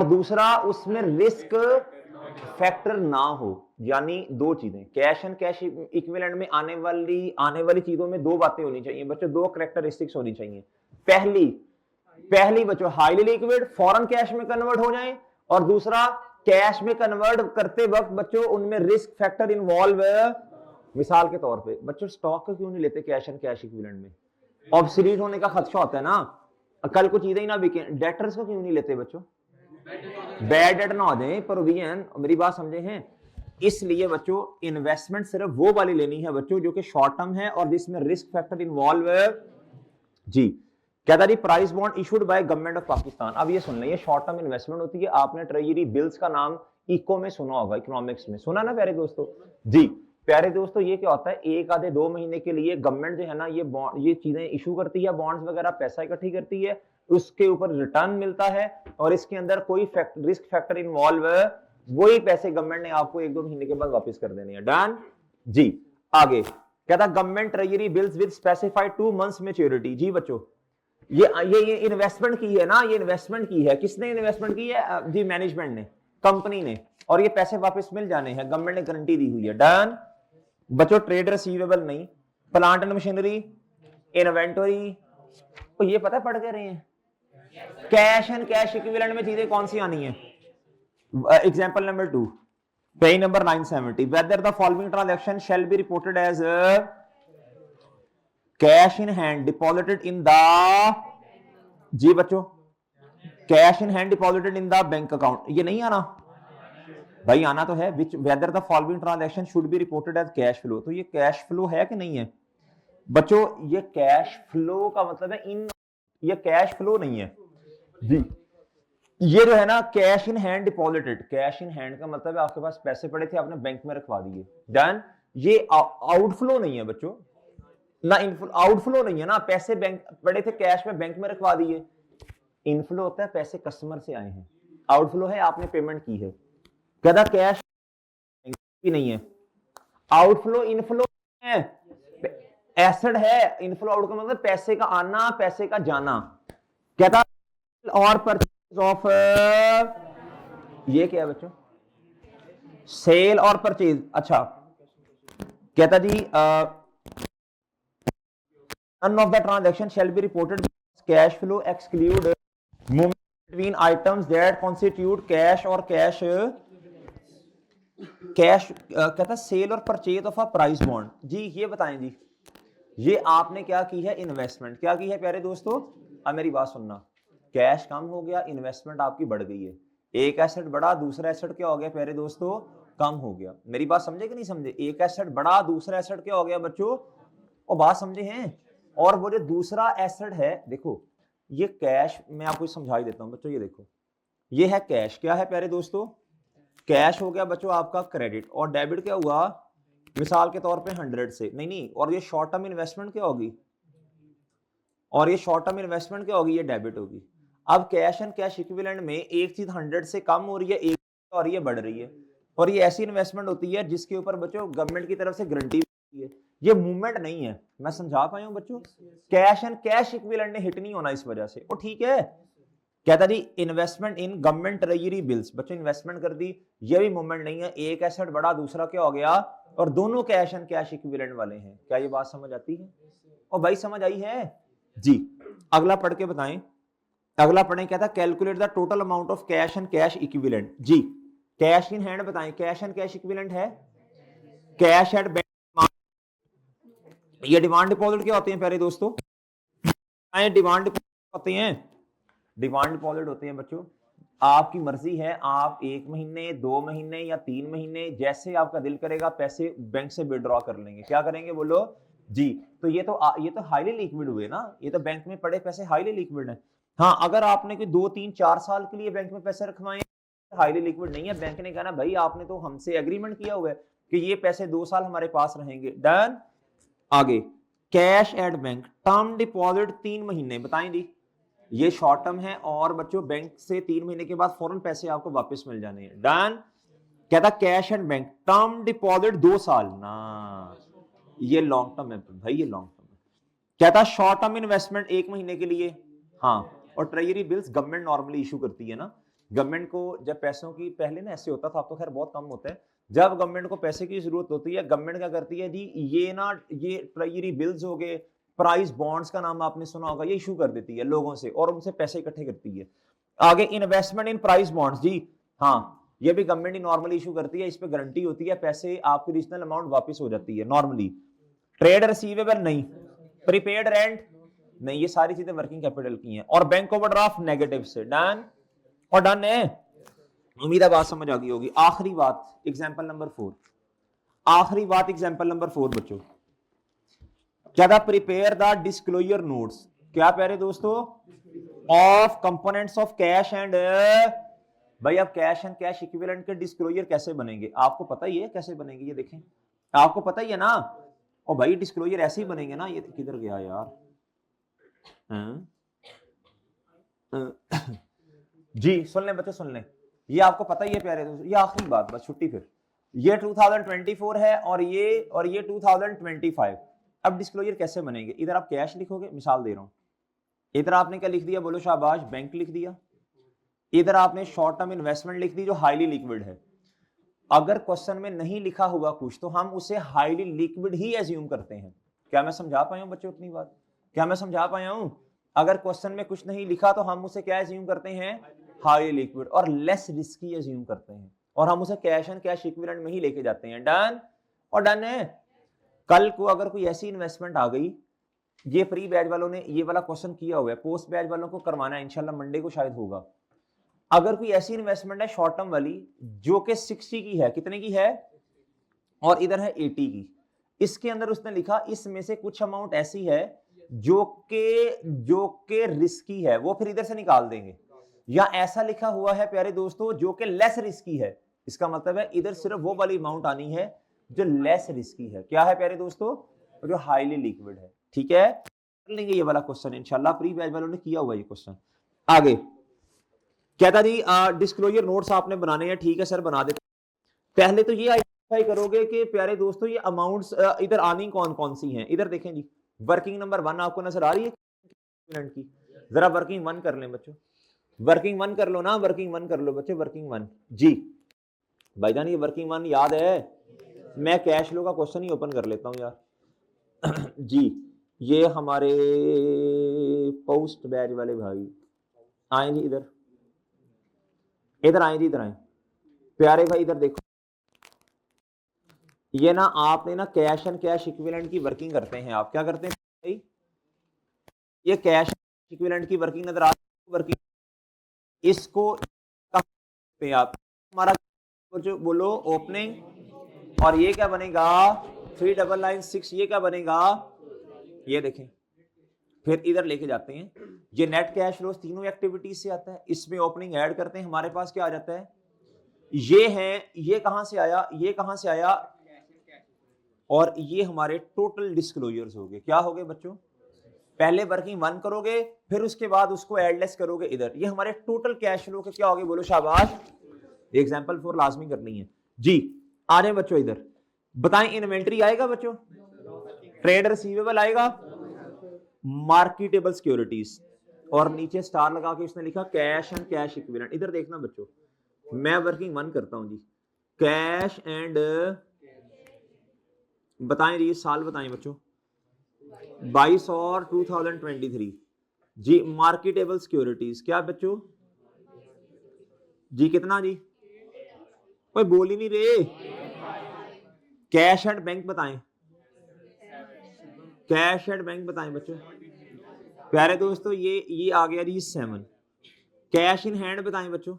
दूसरा उसमें रिस्क फैक्टर ना हो। यानी 2 चीजें, कैश एंड कैश इक्विवेलेंट में आने वाली चीजों में 2 बातें होनी चाहिए बच्चों, 2 कैरेक्टरिस्टिक्स होनी चाहिए। पहली बच्चों हाईली लिक्विड फॉरेन कैश में कन्वर्ट हो जाए, और दूसरा कैश में कन्वर्ट करते वक्त बच्चों उनमें रिस्क फैक्टर इन्वॉल्व। मिसाल के तौर पे बच्चों स्टॉक को क्यों नहीं लेते कैश एंड कैश इक्विवेलेंट में? ऑब्सोलीट होने का खदशा होता है ना, कल को चीजें ही ना बिके। डेटर्स को क्यों नहीं लेते बच्चों? बैड डेट ना हो जाए, प्रोविजन, मेरी बात समझे हैं। इसलिए बच्चों इन्वेस्टमेंट सिर्फ वो वाली लेनी है बच्चों जो कि शॉर्ट टर्म है और जिसमें रिस्क फैक्टर इन्वॉल्व है जी। कहता जी price bond issued by government of Pakistan. अब ये सुन लें, ये शॉर्ट टर्म इन्वेस्टमेंट होती है। आपने ट्रेजरी बिल्स का नाम इको में सुना होगा, इकोनॉमिक्स में सुना ना प्यारे दोस्तों जी। प्यारे दोस्तों ये क्या होता है, 1 आधे 2 महीने के लिए गवर्नमेंट जो है ना ये चीजें इशू करती है, बॉन्ड्स वगैरह पैसा इकट्ठी करती है, उसके ऊपर रिटर्न मिलता है, और इसके अंदर कोई रिस्क फैक्टर इन्वॉल्व, वही पैसे गवर्नमेंट ने आपको 1-2 महीने के बाद वापस कर देने हैं। डन जी। आगे कहता government treasury bills with specified 2 months maturity. जी बच्चों ये इन्वेस्टमेंट की है ना, ये इन्वेस्टमेंट की है, किसने इन्वेस्टमेंट की है जी? मैनेजमेंट ने, कंपनी ने, और ये पैसे वापस मिल जाने हैं, गवर्नमेंट ने गारंटी दी हुई है। डन बच्चों ट्रेड रिसीवेबल नहीं, प्लांट एंड मशीनरी, इन्वेंटरी, तो ये पता पढ़ के रहे हैं। कैश एंड कैश इक्विवेलेंट में चीजें कौन सी आनी है? Example number 2 page number 970, whether the following transaction shall be reported as cash in hand deposited in the, जी बच्चों cash in hand deposited in the bank account, ये नहीं आना भाई? आना तो है। Which whether the following transaction should be reported as cash flow, तो ये कैश फ्लो है कि नहीं है बच्चों? ये कैश फ्लो का मतलब है ये कैश फ्लो नहीं है जी। ये जो है ना cash in hand deposited, cash in hand का मतलब है आपके पास पैसे पड़े थे, आपने बैंक में रखवा दिए। डन, ये आउटफ्लो नहीं है बच्चों, ना आउटफ्लो नहीं है ना, पैसे बैंक पड़े थे कैश में, बैंक में रखवा दिए। इनफ्लो होता है पैसे कस्टमर से आए हैं, आउटफ्लो है आपने पेमेंट की है। कहता कैश की नहीं है, आउटफ्लो इनफ्लो है, एसेट है। इनफ्लो आउट का मतलब पैसे का आना, पैसे का जाना। कहता और परचेज ऑफ ये क्या है बच्चों? सेल और परचेज। अच्छा, कहता जी none of the transaction shall be reported cash flow exclude movement between items that constitute cash और कैश कहता सेल और purchase of a price bond. जी ये बताएं जी, ये आपने क्या की है? इन्वेस्टमेंट। क्या की है प्यारे दोस्तों? अब मेरी बात सुनना, कैश कम हो गया, इन्वेस्टमेंट आपकी बढ़ गई है। एक एसेट बढ़ा, दूसरा एसेट क्या हो गया प्यारे दोस्तों? कम हो गया। मेरी बात समझे कि नहीं समझे? एक एसेट बढ़ा, दूसरा एसेट क्या हो गया बच्चों? और बात समझे हैं? और वो जो दूसरा एसेट है, देखो ये कैश, मैं आपको समझा ही देता हूं बच्चों। ये देखो, ये है कैश। क्या है प्यारे दोस्तों? कैश हो गया बच्चों आपका क्रेडिट, और डेबिट क्या हुआ? मिसाल के तौर पे 100 से नहीं, और ये शॉर्ट टर्म इन्वेस्टमेंट क्या होगी? और ये शॉर्ट टर्म इन्वेस्टमेंट क्या होगी? ये डेबिट होगी। अब कैश एंड कैश इक्विवेलेंट में एक चीज 100 से कम हो रही है, एक और ये बढ़ रही है। और ये ऐसी इन्वेस्टमेंट होती है जिसके ऊपर बच्चों गवर्नमेंट की तरफ से गारंटी होती है। ये मूवमेंट नहीं है। मैं समझा पाया हूं बच्चों? कैश एंड कैश इक्विवेलेंट ने हिट नहीं होना इस वजह से। और ठीक है, कहता जी investment in government treasury bills. बच्चों इन्वेस्टमेंट कर दी, ये भी मूवमेंट नहीं है। एक एसेट बढ़ा, दूसरा क्या हो गया? और दोनों कैश एंड कैश इक्विवेलेंट वाले हैं। क्या ये बात समझ आती है? और भाई समझ आई है जी? अगला पढ़ के बताएं। अगला पढ़ें, कहता calculate the total amount of cash and cash equivalent. जी कैश इन हैंड बताएं, कैश एंड कैश इक्विवेलेंट है कैश एट बैंक। ये डिमांड डिपॉजिट क्या होते हैं प्यारे दोस्तों? डिमांड डिपॉजिट होते हैं। डिमांड डिपॉजिट होते हैं बच्चों, आपकी मर्जी है, आप 1 महीने 2 महीने या 3 महीने, जैसे आपका दिल करेगा पैसे बैंक से विड्रॉ कर लेंगे। क्या करेंगे बोलो जी? तो ये तो हाईली लिक्विड हुए ना, ये तो बैंक में पड़े पैसे हाईली लिक्विड है। हाँ, अगर आपने कोई 2 3 4 साल के लिए बैंक में पैसे रखवाए, हाईली लिक्विड नहीं है। बैंक ने कहा ना भाई आपने तो हमसे एग्रीमेंट किया हुआ है कि ये पैसे 2 साल हमारे पास रहेंगे। डन। आगे, cash at bank term deposit 3 महीने बताएं जी, ये शॉर्ट टर्म है, और बच्चों बैंक से 3 महीने के बाद फौरन पैसे आपको वापस मिल जाने हैं। डन। कहता cash and bank term deposit 2 साल ना, ये लॉन्ग टर्म है भाई, ये लॉन्ग टर्म है। कहता शॉर्ट टर्म इन्वेस्टमेंट 1 महीने के लिए। हाँ, और treasury bills government normally issue करती है ना। गवर्नमेंट को जब पैसों की, पहले ना ऐसे होता था, अब तो खैर बहुत कम होता है, जब गवर्नमेंट को पैसे की जरूरत होती है, गवर्नमेंट क्या करती है जी, ये ट्रेजरी बिल्स हो गए, प्राइस बॉन्ड्स का नाम आपने सुना होगा, ये इशू कर देती है लोगों से, और उनसे पैसे इकट्ठे करती है। आगे, इन्वेस्टमेंट इन प्राइस बॉन्ड्स। जी हाँ, ये भी गवर्नमेंट ही नॉर्मली इशू करती है, इस पे गारंटी होती है, पैसे आपकी रीजनल अमाउंट वापस हो जाती है नॉर्मली। ट्रेड रिसीवेबल नहीं, प्रीपेड रेंट नहीं, ये सारी चीजें वर्किंग कैपिटल की हैं। और बैंक ओवरड्राफ्ट नेगेटिव से। डन। और डन है, उम्मीद है बात समझ आ गई होगी। आखिरी बात, एग्जांपल नंबर 4। आखिरी बात, एग्जांपल नंबर 4 बच्चों, क्या था? Prepare the disclosure notes. क्या प्यारे दोस्तों? Of components of cash and, भाई अब कैश एंड कैश इक्विवेलेंट के डिस्क्लोजर कैसे बनेंगे? आपको पता ही है कैसे बनेंगे, ये देखें, आपको पता ही है ना। और भाई डिस्क्लोजर ऐसे ही बनेंगे ना। ये किधर गया यार? जी सुन लें बच्चों, सुन लें, ये आपको पता ही है प्यारे दोस्तों। ये आखिरी बात, बस छुट्टी फिर। ये 2024 है, और ये 2025। अब डिस्क्लोजर कैसे बनेंगे? इधर आप कैश लिखोगे, मिसाल दे रहा हूं, इधर आपने क्या लिख दिया बोलो शाबाश? बैंक लिख दिया। इधर आपने शॉर्ट टर्म इन्वेस्टमेंट लिख दी जो हाईली लिक्विड है। अगर क्वेश्चन में नहीं लिखा होगा कुछ, तो हम उसे हाईली लिक्विड ही एज्यूम करते हैं। क्या मैं समझा पाया हूं बच्चों अपनी बात? क्या मैं समझा पाया हूं? अगर क्वेश्चन में कुछ नहीं लिखा तो हम उसे क्या एज्यूम करते हैं? हाईली लिक्विड और लेस रिस्की एज्यूम करते हैं, और हम उसे कैश एंड कैश इक्विवेलेंट में ही लेके जाते हैं। डन। और डन है। कल को अगर कोई ऐसी इन्वेस्टमेंट आ गई, ये प्री बैच वालों ने ये वाला क्वेश्चन किया हुआ है, पोस्ट बैच वालों को करवाना है इंशाल्लाह, मंडे को शायद होगा। अगर कोई ऐसी इन्वेस्टमेंट है शॉर्ट टर्म वाली जो कि 60 की है, कितने की है? और इधर है 80 की। इसके अंदर उसने लिखा इसमें से कुछ अमाउंट ऐसी है जो के रिस्की है, वो फिर इधर से निकाल देंगे। या ऐसा लिखा हुआ है प्यारे दोस्तों जो कि लेस रिस्की है, इसका मतलब है इधर सिर्फ वो वाली अमाउंट आनी है जो लेस रिस्की है। क्या है प्यारे दोस्तों? जो हाईली लिक्विड है। ठीक है, कर लेंगे ये वाला क्वेश्चन इंशाल्लाह, प्री बैच वालों ने किया हुआ ये क्वेश्चन। आगे कहता जी डिस्क्लोजर नोट्स आपने बनाने हैं। ठीक है सर, बना देते। पहले तो ये आइडेंटिफाई करोगे कि प्यारे दोस्तों ये अमाउंट्स इधर आनी कौन कौन सी हैं। इधर देखें जी, वर्किंग नंबर 1 आपको नजर आ रही है की? जरा वर्किंग 1 कर लें बच्चों। वर्किंग वन कर लो ना, वर्किंग वन कर लो बच्चे, वर्किंग वन। जी भाईजान ये वर्किंग वन याद है? मैं कैश फ्लो का क्वेश्चन ही ओपन कर लेता हूं यार। जी ये हमारे पोस्ट बैच वाले भाई आए जी, इधर इधर आए जी, इधर आए प्यारे भाई, इधर देखो। ये ना आपने ना कैश एंड कैश इक्विवेलेंट की वर्किंग करते हैं। आप क्या करते हैं भाई? ये कैश इक्विवेलेंट की वर्किंग नजर आ रही है, वर्किंग इसको आप हमारा जो बोलो ओपनिंग, और ये क्या बनेगा 399 ये क्या बनेगा, ये देखें। फिर इधर लेके जाते हैं, ये नेट कैश फ्लो तीनों एक्टिविटीज से आता है, इसमें ओपनिंग ऐड करते हैं, हमारे पास क्या आ जाता है, ये है, ये कहां से आया, ये कहां से आया, और ये हमारे टोटल डिस्क्लोजर्स हो गए। क्या हो गए बच्चों? पहले वर्किंग वन करोगे, फिर उसके बाद उसको एडलेस करोगे इधर, ये हमारे टोटल कैश फ्लो के क्या हो गए, बोलो शाबाश। एग्जांपल 4 लाजमी करनी है जी। आ जाए बच्चों इधर, बताएं इन्वेंट्री आएगा बच्चों, ट्रेड रिसीवेबल आएगा, मार्केटेबल सिक्योरिटीज, और नीचे स्टार लगा के उसने लिखा कैश एंड कैश इक्विवेलेंट। इधर देखना बच्चों, मैं वर्किंग वन करता हूं जी, कैश एंड, बताएं जी साल बताएं बच्चों, 22 और 2023 जी। मार्केटेबल सिक्योरिटीज क्या बच्चों जी, कितना जी, कोई बोल ही नहीं रहे। कैश एंड बैंक बताएं, कैश एंड बैंक बताएं बच्चों। प्यारे दोस्तों ये आ गया जी 7। कैश इन हैंड बताएं बच्चों,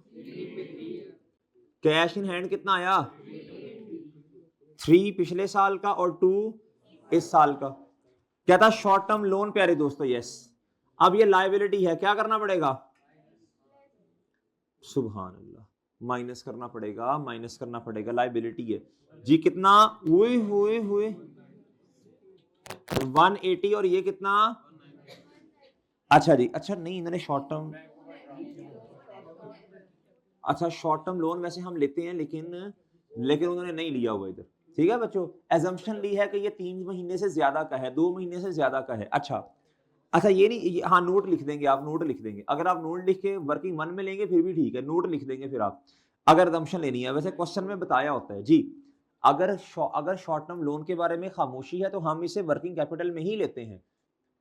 कैश इन हैंड कितना आया 3 पिछले साल का और 2 इस साल का। क्या था शॉर्ट टर्म लोन प्यारे दोस्तों, यस। अब ये लायबिलिटी है, क्या करना पड़ेगा, सुभान अल्लाह, माइनस करना पड़ेगा, माइनस करना पड़ेगा, लायबिलिटी है जी। कितना हुए हुए हुए 180, और ये कितना, अच्छा जी, अच्छा नहीं इन्होंने शॉर्ट टर्म, अच्छा शॉर्ट टर्म लोन वैसे हम लेते हैं, लेकिन लेकिन उन्होंने नहीं लिया हुआ इधर, ठीक है बच्चों। एजम्पशन ली है कि ये 3 महीने से ज्यादा का है, 2 महीने से ज्यादा का है। अच्छा अच्छा ये नहीं, हाँ नोट लिख देंगे आप, नोट लिख देंगे। अगर आप नोट लिख के वर्किंग वन में लेंगे फिर भी ठीक है, नोट लिख देंगे फिर आप, अगर एजम्पशन लेनी है। वैसे क्वेश्चन में बताया होता है जी, अगर शॉर्ट टर्म लोन के बारे में खामोशी है तो हम इसे वर्किंग कैपिटल में ही लेते हैं,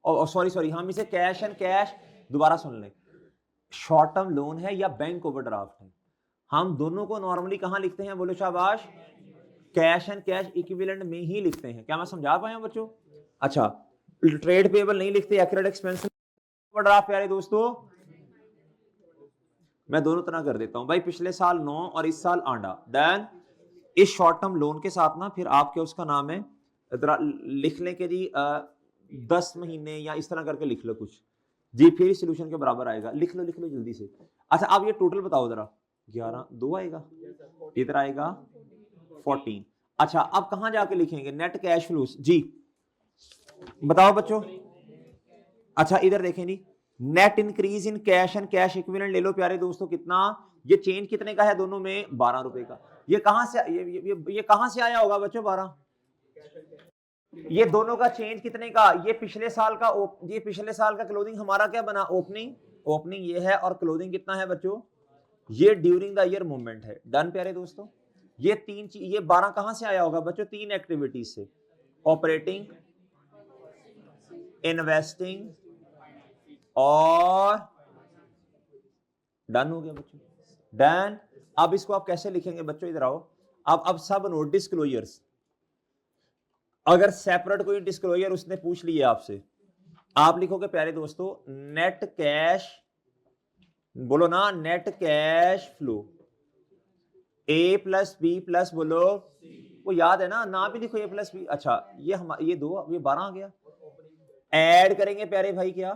और सॉरी हम इसे कैश एंड कैश, दोबारा सुन लें, शॉर्ट टर्म लोन है या बैंक ओवरड्राफ्ट है, हम दोनों को नॉर्मली कहां लिखते हैं, बोलो शाबाश, कैश एंड कैश इक्विवेलेंट में ही लिखते हैं। क्या मैं समझा पाया बच्चों? अच्छा ट्रेड पेबल नहीं लिखते, एक्यूरेट एक्सपेंस ओवरड्राफ्ट। प्यारे दोस्तों मैं दोनों तरह कर देता हूं भाई, पिछले साल 9 और इस साल आंडा। देन इस शॉर्ट टर्म लोन के साथ ना फिर आपके उसका नाम है, लिख लें कि जी 10 महीने या इस तरह करके लिख लो कुछ जी, फिर सोल्यूशन के बराबर आएगा। लिख लो जल्दी से। अच्छा अब ये टोटल बताओ जरा, 11 2 आएगा, इधर आएगा 14। अच्छा अब कहां जाके लिखेंगे, नेट कैश फ्लोस जी, बताओ बच्चों। अच्छा इधर देखें जी, net increase in cash and cash equivalent ले लो प्यारे दोस्तों, कितना, ये चेंज कितने का है दोनों में, 12 रुपए का। ये कहां से ये कहां से आया होगा बच्चों 12, ये दोनों का चेंज कितने का, ये पिछले साल का, ये पिछले साल का क्लोजिंग हमारा क्या बना, ओपनिंग ये है, और क्लोजिंग कितना है बच्चों, ये ड्यूरिंग द ईयर मूवमेंट है। डन प्यारे दोस्तों, ये ये 12 कहां से आया होगा बच्चों, 3 एक्टिविटीज से, ऑपरेटिंग, इन्वेस्टिंग और डन हो गया बच्चों, डन। अब इसको आप कैसे लिखेंगे बच्चों, इधर आओ। अब सब नोट डिस्क्लोजर्स, अगर सेपरेट कोई डिस्क्लोजर उसने पूछ लिया आपसे, आप लिखोगे प्यारे दोस्तों नेट कैश, बोलो ना नेट कैश फ्लो, ए प्लस बी प्लस, बोलो वो याद है ना भी लिखो ए प्लस बी। अच्छा ये 2 ये 12 आ गया, ऐड करेंगे प्यारे भाई क्या,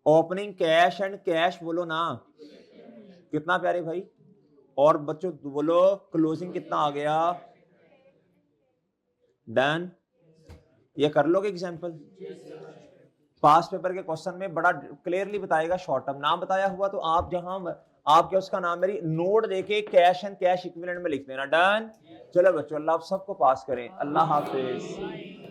ओपनिंग कैश एंड कैश, बोलो ना कितना प्यारे भाई, और बच्चों बोलो क्लोजिंग कितना आ गया, डन। ये कर लोगे एग्जांपल, पास पेपर के क्वेश्चन में बड़ा क्लियरली बताएगा, शॉर्ट टर्म ना बताया हुआ तो आप जहां आपके उसका नाम मेरी नोट देके कैश एंड कैश इक्विवेलेंट में लिख देना, डन। चलो बच्चों अल्लाह आप सबको पास करें, अल्लाह हाफिज।